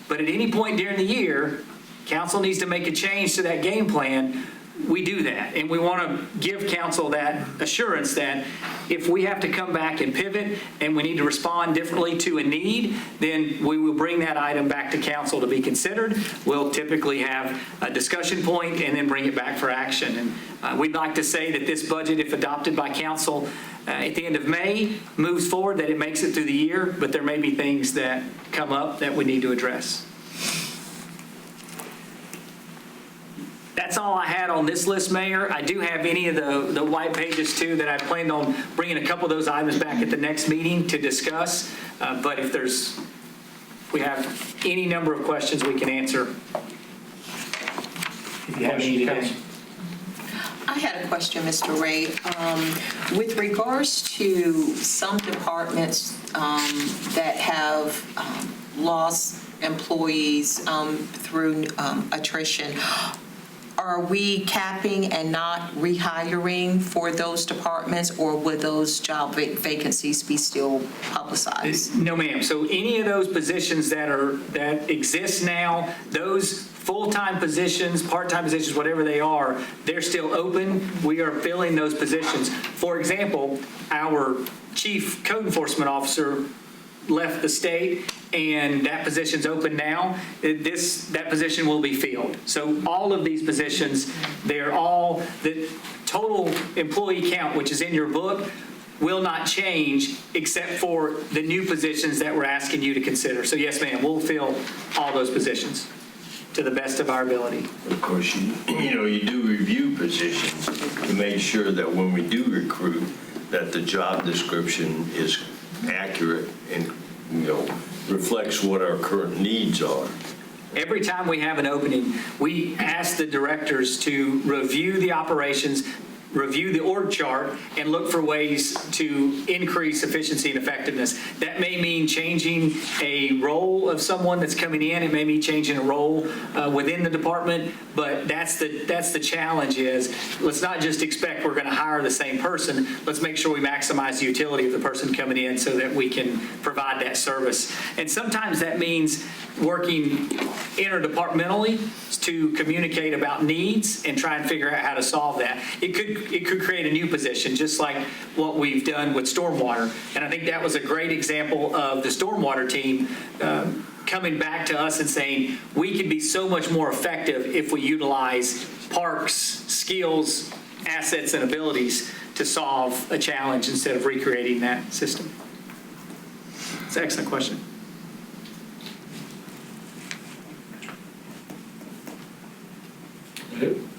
But at any point during the year, council needs to make a change to that game plan. we do that. And we want to give council that assurance that if we have to come back and pivot and we need to respond differently to a need, then we will bring that item back to council to be considered. We'll typically have a discussion point and then bring it back for action. And we'd like to say that this budget, if adopted by council at the end of May, moves forward, that it makes it through the year, but there may be things that come up that we need to address. That's all I had on this list, Mayor. I do have any of the white pages too that I planned on bringing a couple of those items back at the next meeting to discuss. But if we have any number of questions we can answer. If you have any today. I had a question, Mr. Ray. With regards to some departments that have lost employees through attrition, are we capping and not rehiring for those departments, or would those job vacancies be still publicized? No, ma'am. So any of those positions that exist now, those full-time positions, part-time positions, whatever they are, they're still open. We are filling those positions. For example, our chief code enforcement officer left the state, and that position's open now. That position will be filled. So all of these positions, they're all, the total employee count, which is in your book, will not change except for the new positions that we're asking you to consider. So yes, ma'am, we'll fill all those positions to the best of our ability. Of course, you do review positions to make sure that when we do recruit, that the job description is accurate and, reflects what our current needs are. Every time we have an opening, we ask the directors to review the operations, review the org chart, and look for ways to increase efficiency and effectiveness. That may mean changing a role of someone that's coming in. It may mean changing a role within the department, but that's the challenge is, let's not just expect we're going to hire the same person. Let's make sure we maximize the utility of the person coming in so that we can provide that service. And sometimes that means working interdepartmentally to communicate about needs and try and figure out how to solve that. It could create a new position, just like what we've done with stormwater. And I think that was a great example of the stormwater team coming back to us and saying, we can be so much more effective if we utilize Parks' skills, assets, and abilities to solve a challenge instead of recreating that system. It's an excellent question.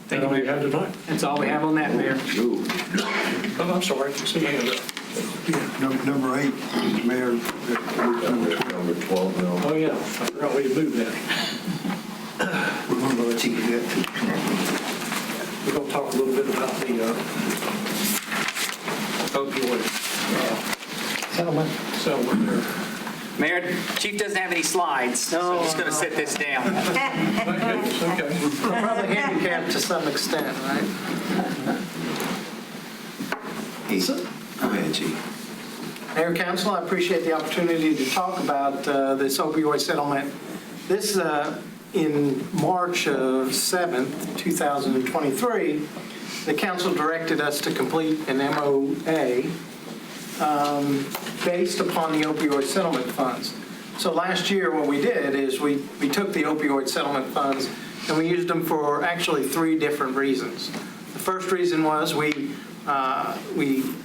That's all you have tonight. That's all we have on that, Mayor. Oh, I'm sorry. Number 8, Mr. Mayor. Number 12 now. Oh, yeah. I forgot we moved that. We're going to let you get that. We're going to talk a little bit about the opioid settlement there. Mayor, Chief doesn't have any slides, so I'm just going to sit this down. Okay. We're probably handicapped to some extent, right? Go ahead, Chief. Mayor, Council, I appreciate the opportunity to talk about this opioid settlement. This, in March of 7th, 2023, the council directed us to complete an MOA based upon the opioid settlement funds. So last year what we did is we took the opioid settlement funds and we used them for actually 3 different reasons. The first reason was we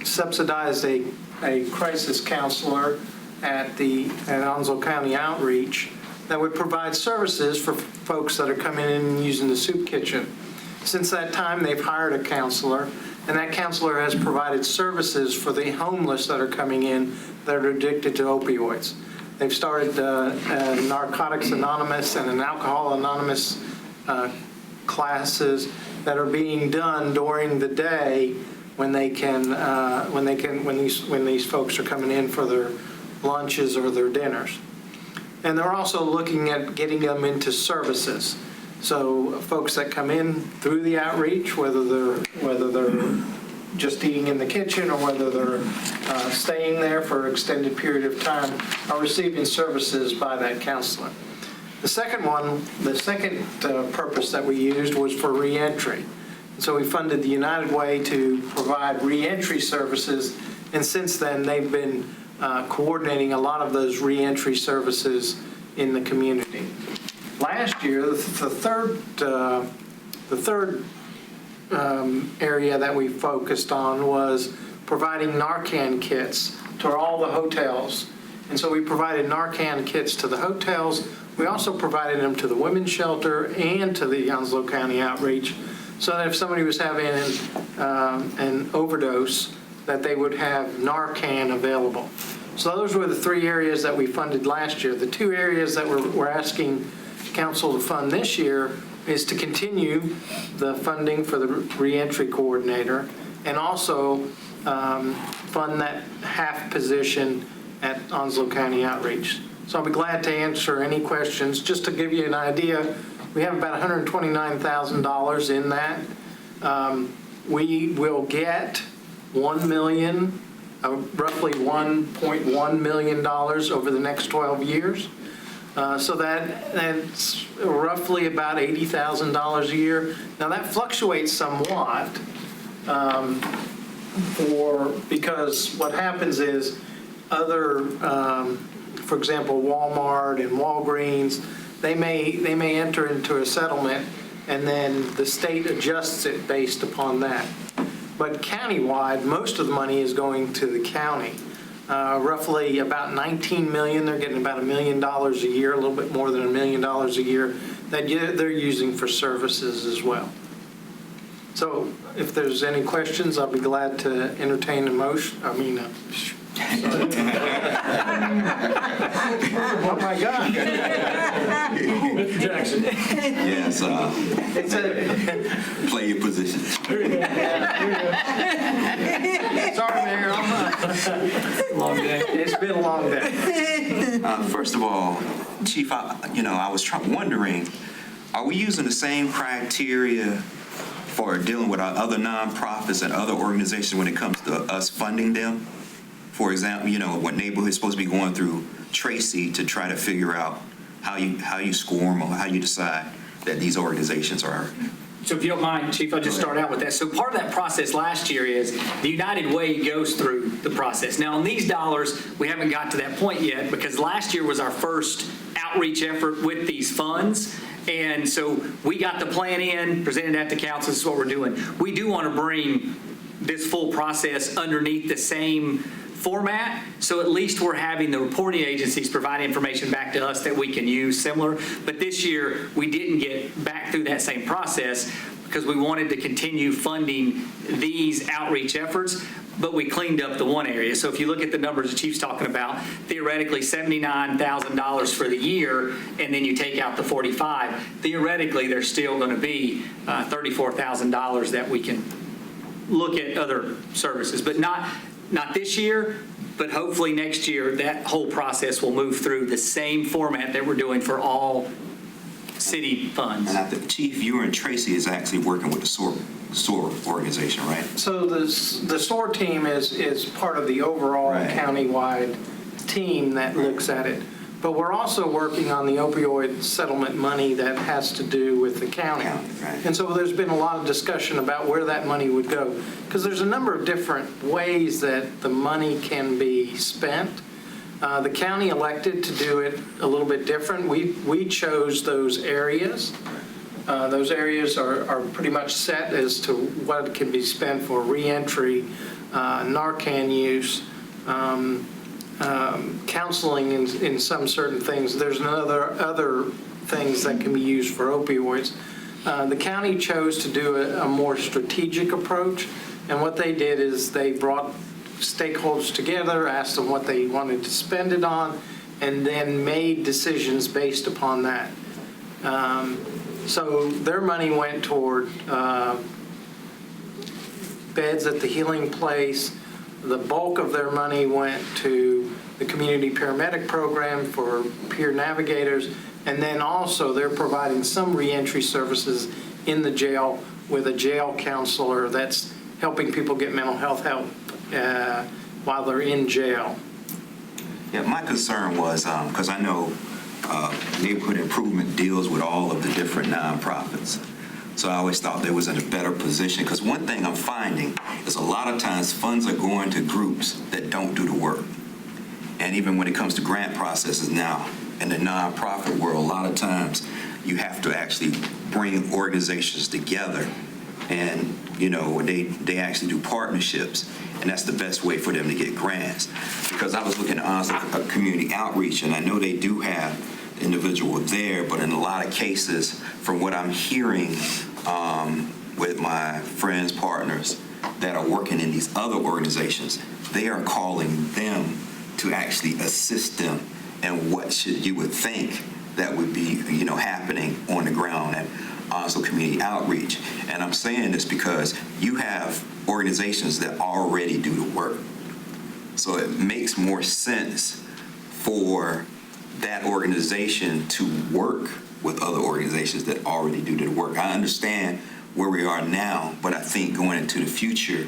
subsidized a crisis counselor at Onslow County Outreach that would provide services for folks that are coming in and using the soup kitchen. Since that time, they've hired a counselor, and that counselor has provided services for the homeless that are coming in that are addicted to opioids. They've started a Narcotics Anonymous and an Alcohol Anonymous classes that are being done during the day when these folks are coming in for their lunches or their dinners. And they're also looking at getting them into services. So folks that come in through the outreach, whether they're just eating in the kitchen or whether they're staying there for an extended period of time, are receiving services by that counselor. The second purpose that we used was for reentry. So we funded the United Way to provide reentry services, and since then, they've been coordinating a lot of those reentry services in the community. Last year, the third area that we focused on was providing Narcan kits to all the hotels. And so we provided Narcan kits to the hotels. We also provided them to the women's shelter and to the Onslow County Outreach, so that if somebody was having an overdose, that they would have Narcan available. So those were the 3 areas that we funded last year. The 2 areas that we're asking council to fund this year is to continue the funding for the reentry coordinator, and also fund that half position at Onslow County Outreach. So I'll be glad to answer any questions. Just to give you an idea, we have about $129,000 in that. We will get roughly $1.1 million over the next 12 years. So that's roughly about $80,000 a year. Now that fluctuates somewhat because what happens is other, for example, Walmart and Walgreens, they may enter into a settlement, and then the state adjusts it based upon that. But countywide, most of the money is going to the county. Roughly about $19 million. They're getting about $1 million a year, a little bit more than $1 million a year that they're using for services as well. So if there's any questions, I'll be glad to entertain a motion. Oh my God. Mr. Jackson. Yes, play your position. Sorry, Mayor. Long day. It's been a long day. First of all, Chief, I was wondering, are we using the same criteria for dealing with our other nonprofits and other organizations when it comes to us funding them? For example, what neighborhood is supposed to be going through Tracy to try to figure out how you score them or how you decide that these organizations are. So if you don't mind, Chief, I'll just start out with that. So part of that process last year is the United Way goes through the process. Now on these dollars, we haven't got to that point yet because last year was our first outreach effort with these funds. And so we got the plan in, presented that to council, this is what we're doing. We do want to bring this full process underneath the same format, so at least we're having the reporting agencies provide information back to us that we can use similar. But this year, we didn't get back through that same process because we wanted to continue funding these outreach efforts, but we cleaned up the one area. So if you look at the numbers the Chief's talking about, theoretically $79,000 for the year, and then you take out the 45, theoretically there's still going to be $34,000 that we can look at other services, but not this year, but hopefully next year that whole process will move through the same format that we're doing for all city funds. And I think, Chief, you and Tracy is actually working with the SOAR organization, right? So the SOAR team is part of the overall countywide team that looks at it. But we're also working on the opioid settlement money that has to do with the county. And so there's been a lot of discussion about where that money would go, because there's a number of different ways that the money can be spent. The county elected to do it a little bit different. We chose those areas. Those areas are pretty much set as to what can be spent for reentry, Narcan use, counseling in some certain things. There's other things that can be used for opioids. The county chose to do a more strategic approach, and what they did is they brought stakeholders together, asked them what they wanted to spend it on, and then made decisions based upon that. So their money went toward beds at the Healing Place. The bulk of their money went to the community paramedic program for peer navigators, and then also they're providing some reentry services in the jail with a jail counselor that's helping people get mental health help while they're in jail. Yeah, my concern was, because I know neighborhood improvement deals with all of the different nonprofits, So I always thought they was in a better position, because one thing I'm finding is a lot of times funds are going to groups that don't do the work. And even when it comes to grant processes now, in the nonprofit world, a lot of times you have to actually bring organizations together, and they actually do partnerships, and that's the best way for them to get grants. Because I was looking at community outreach, and I know they do have the individual there, but in a lot of cases, from what I'm hearing with my friends, partners that are working in these other organizations, they are calling them to actually assist them in what you would think that would be happening on the ground at Onslow Community Outreach. And I'm saying this because you have organizations that already do the work. So it makes more sense for that organization to work with other organizations that already do the work. I understand where we are now, but I think going into the future,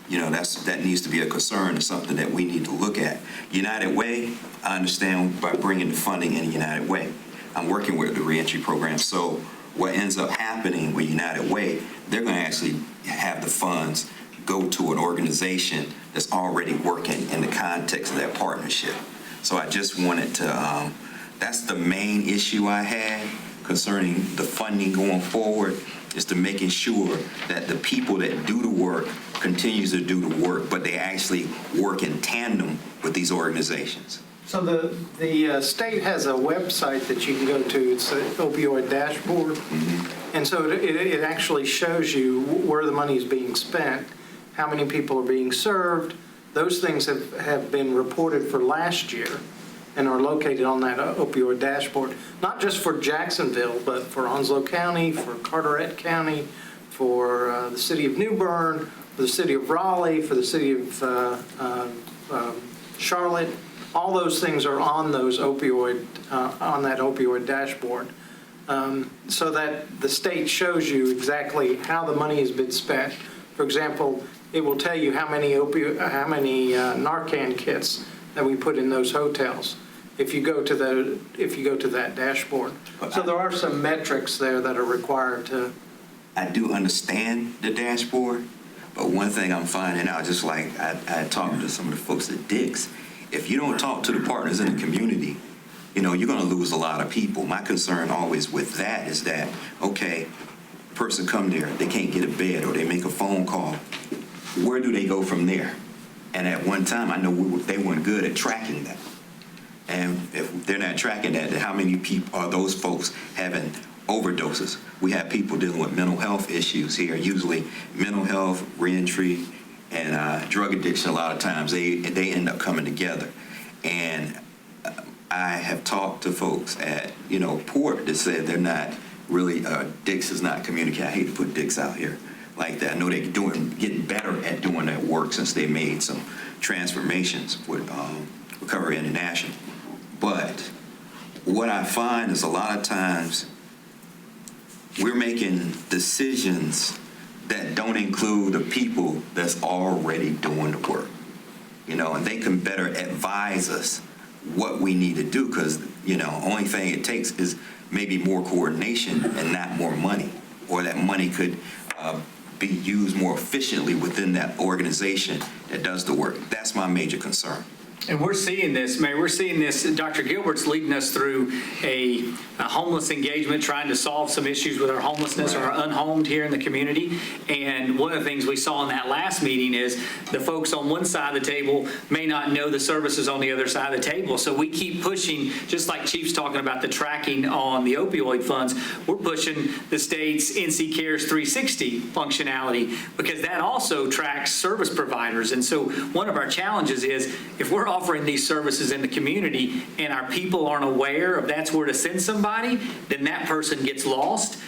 that needs to be a concern and something that we need to look at. United Way, I understand by bringing the funding in United Way. I'm working with the reentry program. So what ends up happening with United Way, they're going to actually have the funds go to an organization that's already working in the context of that partnership. So I just wanted to, that's the main issue I had concerning the funding going forward, is to making sure that the people that do the work continues to do the work, but they actually work in tandem with these organizations. So the state has a website that you can go to. It's the opioid dashboard. And so it actually shows you where the money is being spent, how many people are being served. Those things have been reported for last year and are located on that opioid dashboard, not just for Jacksonville, but for Onslow County, for Carteret County, for the city of New Bern, for the city of Raleigh, for the city of Charlotte. All those things are on those on that opioid dashboard, so that the state shows you exactly how the money has been spent. For example, it will tell you how many Narcan kits that we put in those hotels if you go to that dashboard. So there are some metrics there that are required to. I do understand the dashboard, but one thing I'm finding out, just like I talked to some of the folks at Dick's, if you don't talk to the partners in the community, you're going to lose a lot of people. My concern always with that is that, okay, person come there, they can't get a bed, or they make a phone call. Where do they go from there? And at one time, I know they weren't good at tracking that. And if they're not tracking that, then how many people are those folks having overdoses? We have people dealing with mental health issues here, usually mental health, reentry, and drug addiction. A lot of times they end up coming together. And I have talked to folks at Port that said they're not really, Dix is not communicating. I hate to put Dix out here like that. I know they're getting better at doing that work since they made some transformations with Recovery International. But what I find is a lot of times we're making decisions that don't include the people that's already doing the work, and they can better advise us what we need to do, because, only thing it takes is maybe more coordination and not more money, or that money could be used more efficiently within that organization that does the work. That's my major concern. And we're seeing this, Mayor, we're seeing this. Dr. Gilbert's leading us through a homeless engagement, trying to solve some issues with our homelessness or our unhomed here in the community. And one of the things we saw in that last meeting is the folks on one side of the table may not know the services on the other side of the table. So we keep pushing, just like Chief's talking about the tracking on the opioid funds, we're pushing the state's NC Cares 360 functionality, because that also tracks service providers. And so one of our challenges is, if we're offering these services in the community and our people aren't aware of that's where to send somebody, then that person gets lost.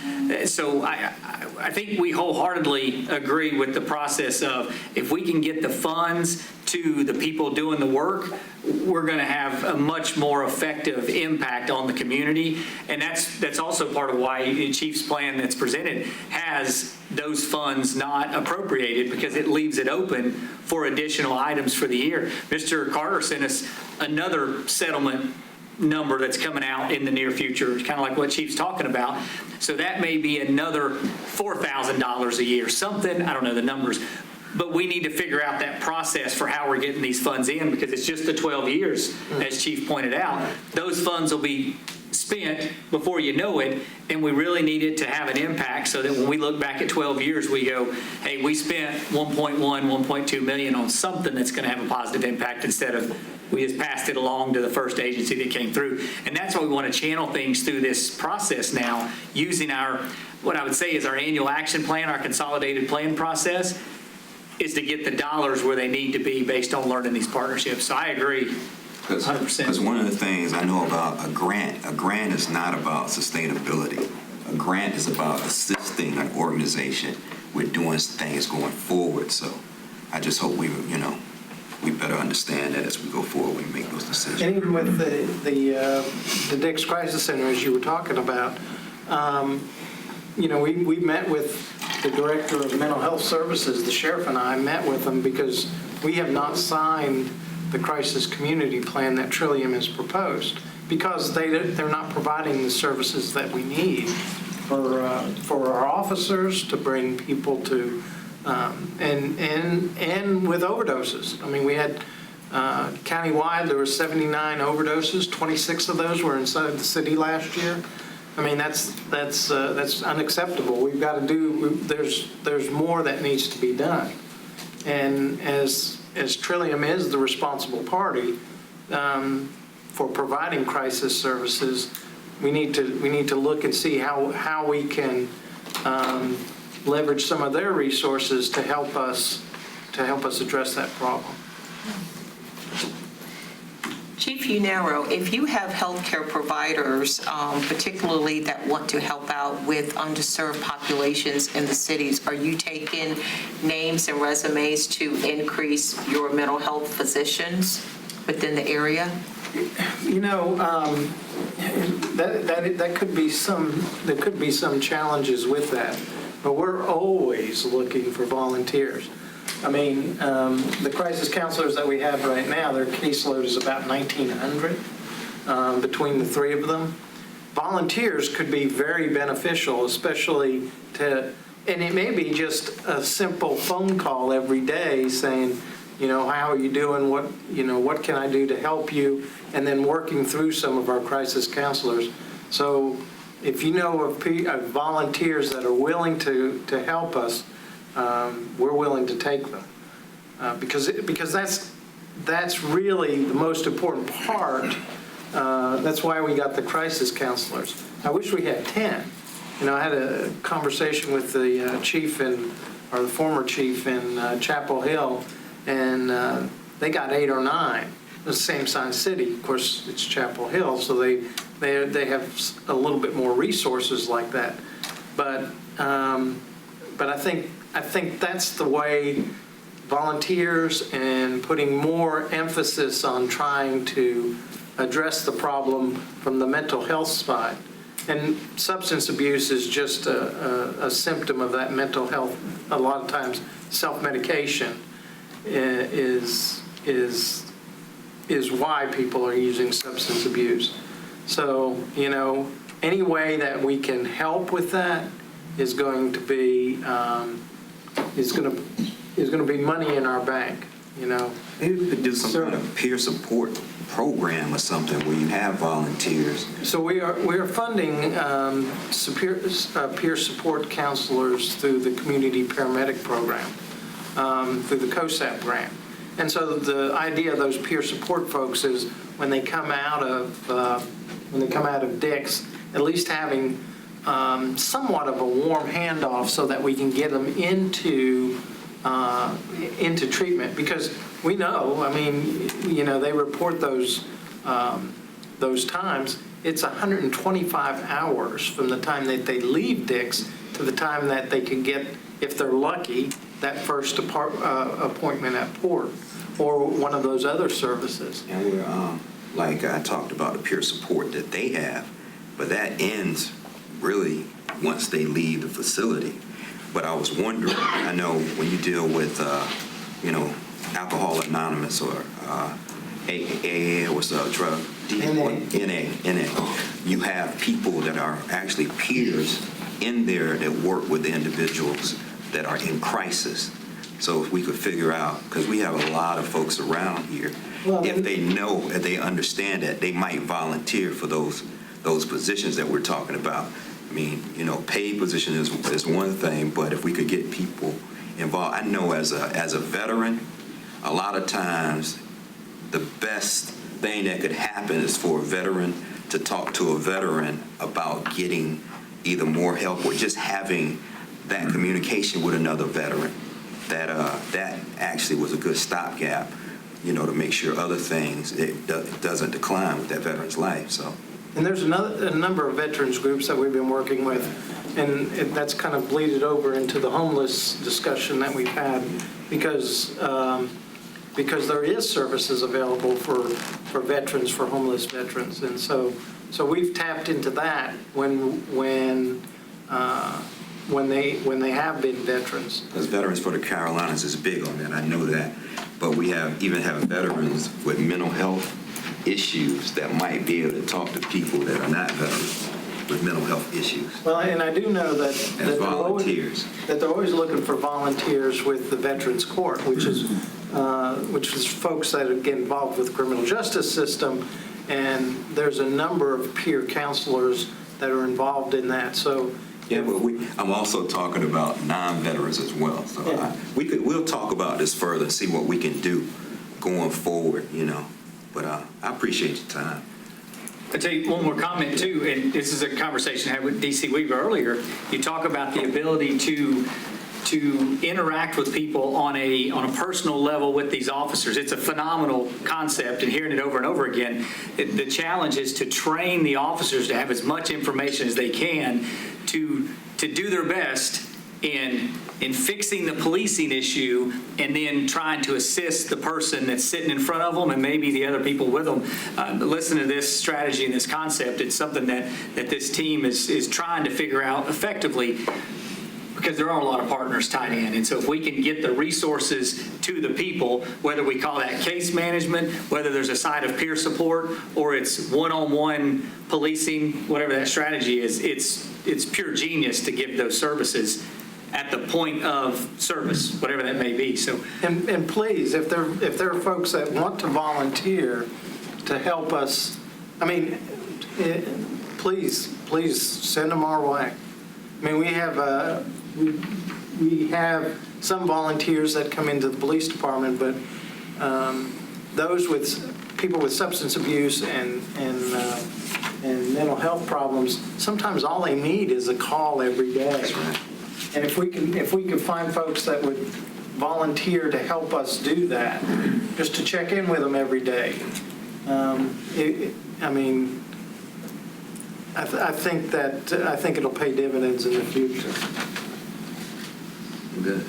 So I think we wholeheartedly agree with the process of, if we can get the funds to the people doing the work, we're going to have a much more effective impact on the community. And that's also part of why the Chief's plan that's presented has those funds not appropriated, because it leaves it open for additional items for the year. Mr. Carter sent us another settlement number that's coming out in the near future, kind of like what Chief's talking about. So that may be another $4,000 a year, something, I don't know the numbers, but we need to figure out that process for how we're getting these funds in, because it's just the 12 years, as Chief pointed out. Those funds will be spent before you know it, and we really need it to have an impact so that when we look back at 12 years, we go, hey, we spent 1.2 million on something that's going to have a positive impact, instead of we just passed it along to the first agency that came through. And that's why we want to channel things through this process now, using our, what I would say is our annual action plan, our consolidated plan process, is to get the dollars where they need to be based on learning these partnerships. So I agree. 100%. Because one of the things I know about a grant is not about sustainability. A grant is about assisting an organization with doing things going forward. So I just hope we better understand that as we go forward, we make those decisions. And even with the Dix Crisis Center, as you were talking about, we met with the Director of Mental Health Services, the sheriff and I met with them because we have not signed the crisis community plan that Trillium has proposed, because they're not providing the services that we need for our officers to bring people to, and with overdoses. I mean, we had countywide, there were 79 overdoses, 26 of those were inside the city last year. I mean, that's unacceptable. We've got to do, there's more that needs to be done. And as Trillium is the responsible party for providing crisis services, we need to look and see how we can leverage some of their resources to help us address that problem. Chief Unero, if you have healthcare providers, particularly that want to help out with underserved populations in the cities, are you taking names and resumes to increase your mental health physicians within the area? That could be there could be some challenges with that, but we're always looking for volunteers. I mean, the crisis counselors that we have right now, their caseload is about 1,900 between the three of them. Volunteers could be very beneficial, especially and it may be just a simple phone call every day saying, how are you doing? What can I do to help you? And then working through some of our crisis counselors. So if you know of volunteers that are willing to help us, we're willing to take them because that's really the most important part. That's why we got the crisis counselors. I wish we had 10. I had a conversation with the chief or the former chief in Chapel Hill, and they got 8 or 9. The same size city, of course, it's Chapel Hill, so they have a little bit more resources like that. But I think that's the way volunteers and putting more emphasis on trying to address the problem from the mental health side. And substance abuse is just a symptom of that mental health. A lot of times self-medication is why people are using substance abuse. So, any way that we can help with that is going to be money in our bank. Maybe we could do some kind of peer support program or something where you have volunteers. So we are funding peer support counselors through the community paramedic program, through the COSAP grant. And so the idea of those peer support folks is when they come out of Dix, at least having somewhat of a warm handoff so that we can get them into treatment, because we know, they report those times. It's 125 hours from the time that they leave Dix to the time that they can get, if they're lucky, that first appointment at Port or one of those other services. And we're, like I talked about the peer support that they have, but that ends really once they leave the facility. But I was wondering, I know when you deal with, Alcohol Anonymous or AA or what's the drug, NA. You have people that are actually peers in there that work with the individuals that are in crisis. So if we could figure out, because we have a lot of folks around here, if they know and they understand that, they might volunteer for those positions that we're talking about. I mean, paid position is one thing, but if we could get people involved, I know as a veteran, a lot of times the best thing that could happen is for a veteran to talk to a veteran about getting either more help or just having that communication with another veteran. That actually was a good stopgap, to make sure other things, it doesn't decline with that veteran's life. So. And there's a number of veterans groups that we've been working with, and that's kind of bleeded over into the homeless discussion that we've had, because there is services available for veterans, for homeless veterans, and so we've tapped into that when they have been veterans. Because Veterans for the Carolinas is big on that, I know that, but we even have veterans with mental health issues that might be able to talk to people that are not veterans with mental health issues. Well, and I do know that volunteers. They're always looking for volunteers with the Veterans Court, which is folks that get involved with the criminal justice system, and there's a number of peer counselors that are involved in that. So. Yeah, but I'm also talking about non-veterans as well. So yeah. We'll talk about this further and see what we can do going forward, But I appreciate your time. I'll tell you one more comment too, and this is a conversation I had with DC Weaver earlier. You talk about the ability to interact with people on a personal level with these officers. It's a phenomenal concept, and hearing it over and over again. The challenge is to train the officers to have as much information as they can to do their best in fixing the policing issue, and then trying to assist the person that's sitting in front of them and maybe the other people with them. Listen to this strategy and this concept. It's something that this team is trying to figure out effectively, because there are a lot of partners tied in. And so if we can get the resources to the people, whether we call that case management, whether there's a side of peer support, or it's one-on-one policing, whatever that strategy is, it's pure genius to give those services at the point of service, whatever that may be. So, and please, if there are folks that want to volunteer to help us, please send them our way. We have some volunteers that come into the police department, but those with people with substance abuse and mental health problems, sometimes all they need is a call every day. That's right. And if we can find folks that would volunteer to help us do that, just to check in with them every day, I think it'll pay dividends in the future. Good.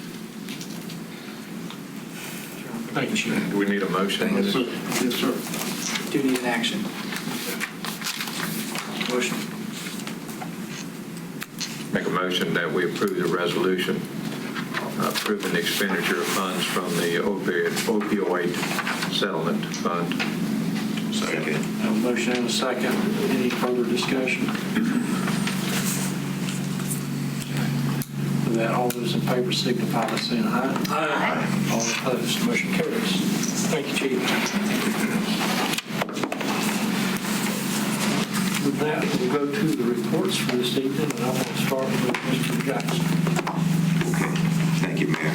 Thank you, Chief. Do we need a motion? Yes, sir. duty and action. Motion. Make a motion that we approve the resolution approving the expenditure of funds from the opioid settlement fund. Second. I have a motion and a second. Any further discussion? With that, all those in favor signify by saying aye. Aye. All opposed, motion carries. Thank you, Chief. With that, we'll go to the reports for this evening, and I want to start with Mr. Jackson. Okay. Thank you, Mayor.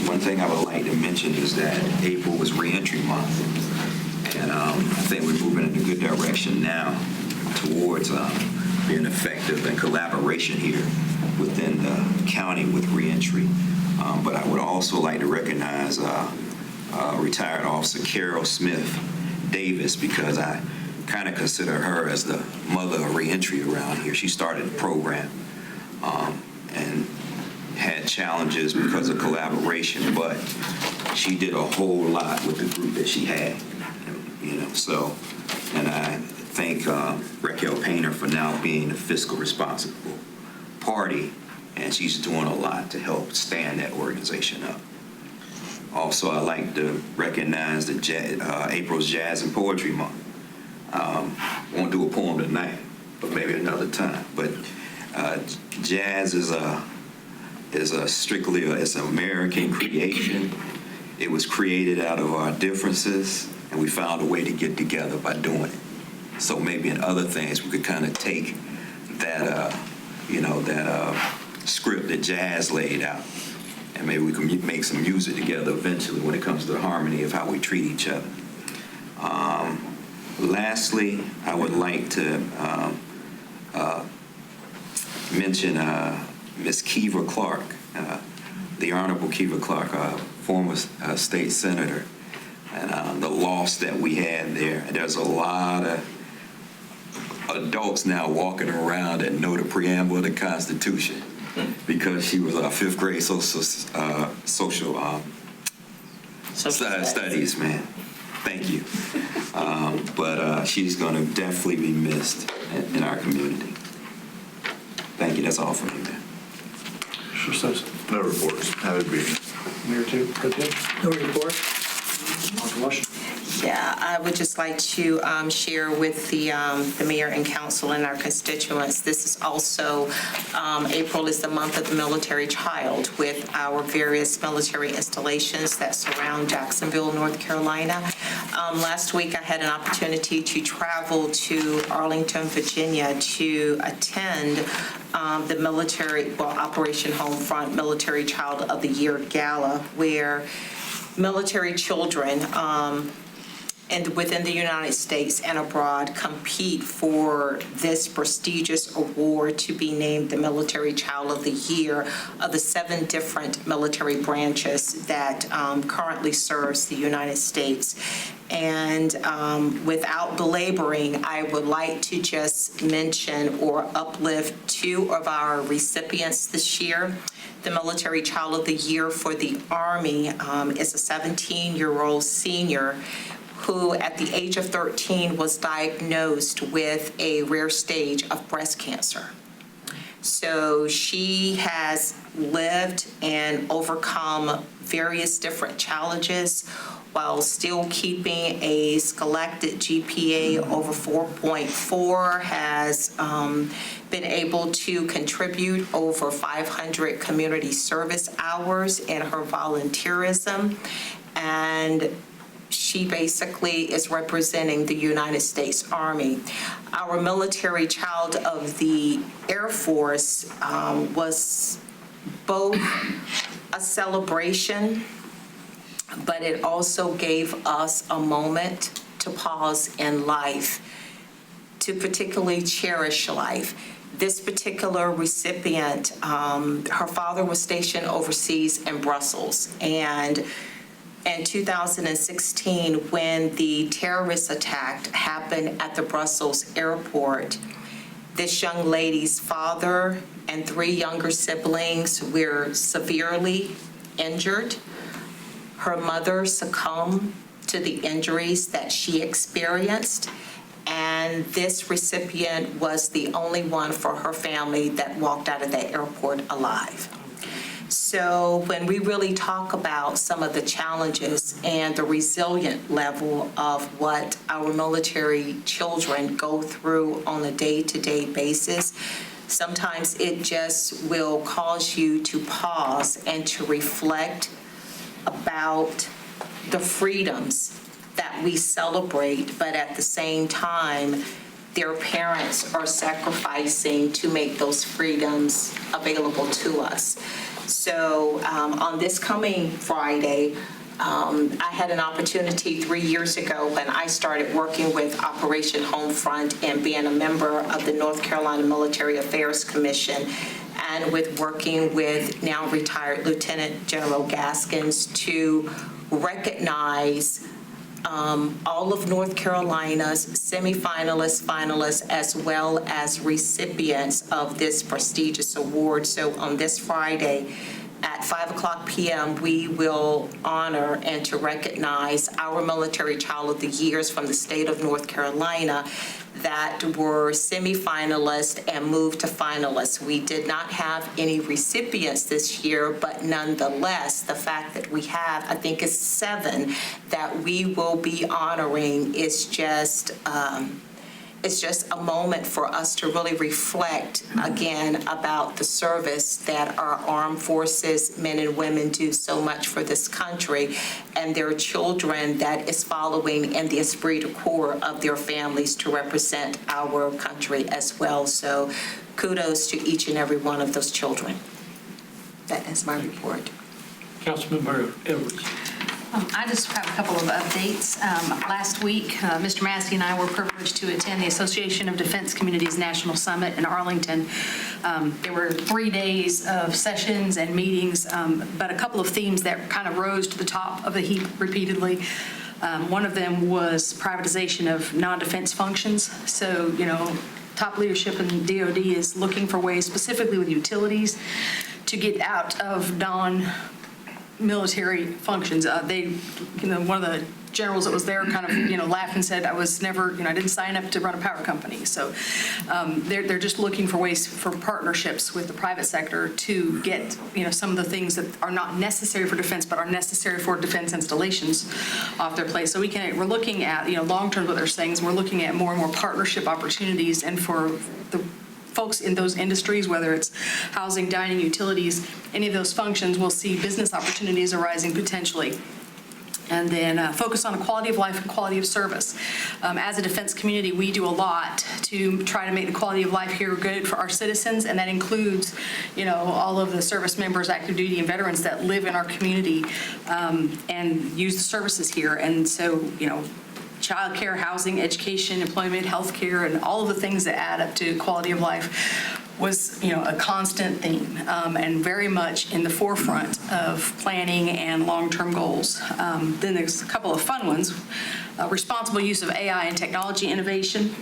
One thing I would like to mention is that April was reentry month, and I think we're moving in a good direction now towards being effective in collaboration here within the county with reentry. But I would also like to recognize retired Officer Carol Smith Davis, because I kind of consider her as the mother of reentry around here. She started the program and had challenges because of collaboration, but she did a whole lot with the group that she had, so, and I thank Raquel Painter for now being the fiscal responsible party, and she's doing a lot to help stand that organization up. Also, I'd like to recognize the April's Jazz and Poetry Month. Won't do a poem tonight, but maybe another time. But jazz is strictly it's an American creation. It was created out of our differences, and we found a way to get together by doing it. So maybe in other things we could kind of take that script that jazz laid out, and maybe we can make some music together eventually when it comes to the harmony of how we treat each other. Lastly, I would like to mention Miss Kiva Clark, the Honorable Kiva Clark, former state senator, and the loss that we had there. There's a lot of adults now walking around that know the preamble of the Constitution because she was our fifth grade social studies, man. Thank you. But she's going to definitely be missed in our community. Thank you. That's all from me, man. Sure says. No reports. Have a meeting. Mayor too, Pro Tem. No report. Dr. Washington. Yeah, I would just like to share with the mayor and council and our constituents. This is also, April is the month of the military child with our various military installations that surround Jacksonville, North Carolina. Last week I had an opportunity to travel to Arlington, Virginia to attend the Operation Homefront Military Child of the Year Gala, where military children and within the United States and abroad compete for this prestigious award to be named the Military Child of the Year of the 7 different military branches that currently serves the United States. And without belaboring, I would like to just mention or uplift 2 of our recipients this year. The Military Child of the Year for the Army is a 17-year-old senior who at the age of 13 was diagnosed with a rare stage of breast cancer. So she has lived and overcome various different challenges while still keeping a selected GPA over 4.4, has been able to contribute over 500 community service hours in her volunteerism, and she basically is representing the United States Army. Our Military Child of the Air Force was both a celebration, but it also gave us a moment to pause in life, to particularly cherish life. This particular recipient, her father was stationed overseas in Brussels, and in 2016, when the terrorist attack happened at the Brussels airport, this young lady's father and 3 younger siblings were severely injured. Her mother succumbed to the injuries that she experienced, and this recipient was the only one for her family that walked out of that airport alive. So when we really talk about some of the challenges and the resilient level of what our military children go through on a day-to-day basis, sometimes it just will cause you to pause and to reflect about the freedoms that we celebrate, but at the same time, their parents are sacrificing to make those freedoms available to us. So on this coming Friday, I had an opportunity 3 years ago when I started working with Operation Homefront and being a member of the North Carolina Military Affairs Commission, and with working with now retired Lieutenant General Gaskins to recognize all of North Carolina's semifinalists, finalists, as well as recipients of this prestigious award. So on this Friday at 5:00 p.m., we will honor and to recognize our Military Child of the Years from the state of North Carolina that were semifinalists and moved to finalists. We did not have any recipients this year, but nonetheless, the fact that we have, I think it's 7 that we will be honoring is just, it's just a moment for us to really reflect again about the service that our armed forces, men and women, do so much for this country, and their children that is following in the esprit de corps of their families to represent our country as well. So kudos to each and every one of those children. That is my report. Councilmember Edwards. I just have a couple of updates. Last week, Mr. Massey and I were privileged to attend the Association of Defense Communities National Summit in Arlington. There were 3 days of sessions and meetings, but a couple of themes that kind of rose to the top of the heap repeatedly. One of them was privatization of non-defense functions. So, top leadership in DOD is looking for ways, specifically with utilities, to get out of military functions. One of the generals that was there kind of, laughed and said, I was never, I didn't sign up to run a power company. So they're just looking for ways for partnerships with the private sector to get, some of the things that are not necessary for defense, but are necessary for defense installations off their place. So we're looking at, long-term what they're saying is we're looking at more and more partnership opportunities, and for the folks in those industries, whether it's housing, dining, utilities, any of those functions, will see business opportunities arising potentially. And then focus on quality of life and quality of service. As a defense community, we do a lot to try to make the quality of life here good for our citizens, and that includes, all of the service members, active duty, and veterans that live in our community and use the services here. And so, childcare, housing, education, employment, healthcare, and all of the things that add up to quality of life was, a constant theme and very much in the forefront of planning and long-term goals. Then there's a couple of fun ones. Responsible use of AI and technology innovation.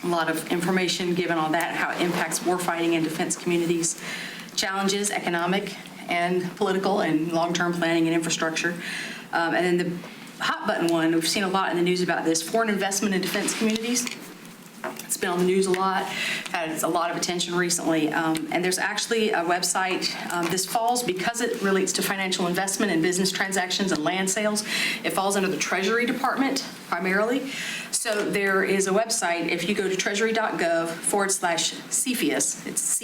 A lot of information given on that, how it impacts warfighting and defense communities. Challenges, economic and political, and long-term planning and infrastructure. And then the hot button one, we've seen a lot in the news about this, foreign investment in defense communities. It's been on the news a lot, had a lot of attention recently. And there's actually a website, this falls, because it relates to financial investment and business transactions and land sales, it falls under the Treasury Department primarily. So there is a website, if you go to treasury.gov/CFIUS, it's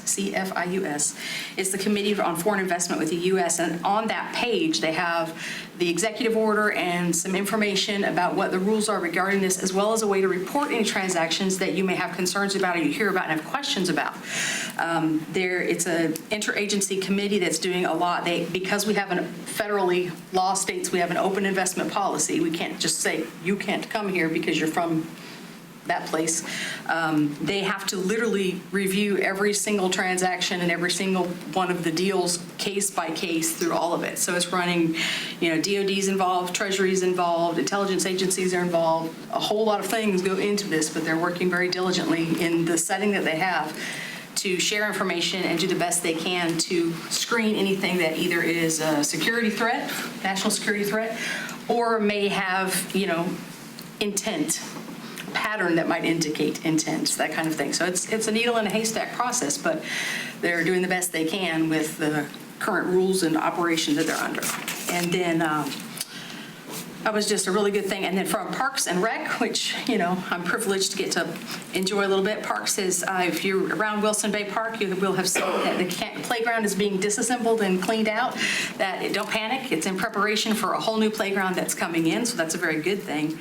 CFIUS, it's the Committee on Foreign Investment with the U.S. And on that page, they have the executive order and some information about what the rules are regarding this, as well as a way to report any transactions that you may have concerns about or you hear about and have questions about. It's an interagency committee that's doing a lot. Because we have a federally law states we have an open investment policy. We can't just say you can't come here because you're from that place. They have to literally review every single transaction and every single one of the deals case by case through all of it. So it's running, DOD's involved, Treasury's involved, intelligence agencies are involved. A whole lot of things go into this, but they're working very diligently in the setting that they have to share information and do the best they can to screen anything that either is a security threat, national security threat, or may have, intent, pattern that might indicate intent, that kind of thing. So it's a needle in a haystack process, but they're doing the best they can with the current rules and operations that they're under. And then that was just a really good thing. And then from Parks and Rec, which, I'm privileged to get to enjoy a little bit. Parks is, if you're around Wilson Bay Park, you will have seen that the playground is being disassembled and cleaned out. Don't panic, it's in preparation for a whole new playground that's coming in, so that's a very good thing.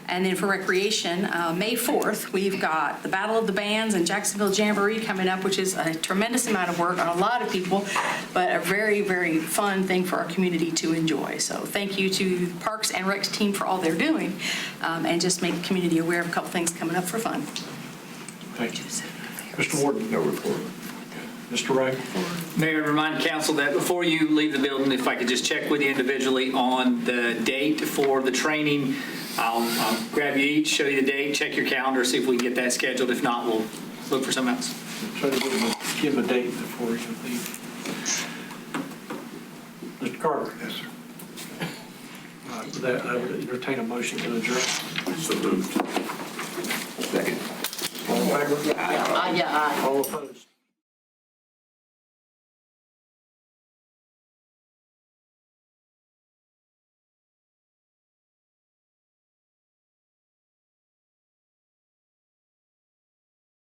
And then for recreation, May 4th, we've got the Battle of the Bands and Jacksonville Jamboree coming up, which is a tremendous amount of work on a lot of people, but a very, very fun thing for our community to enjoy. So thank you to the Parks and Rec team for all they're doing, and just make the community aware of a couple things coming up for fun. Thank you. Mr. Warden. No report. Mr. Wright. Mayor, remind council that before you leave the building, if I could just check with you individually on the date for the training. I'll grab you each, show you the date, check your calendar, see if we can get that scheduled. If not, we'll look for something else. Try to give him a date before you leave. Mr. Carter. Yes, sir. With that, I would entertain a motion to adjourn. So moved. All in favor? Yeah, aye. All opposed?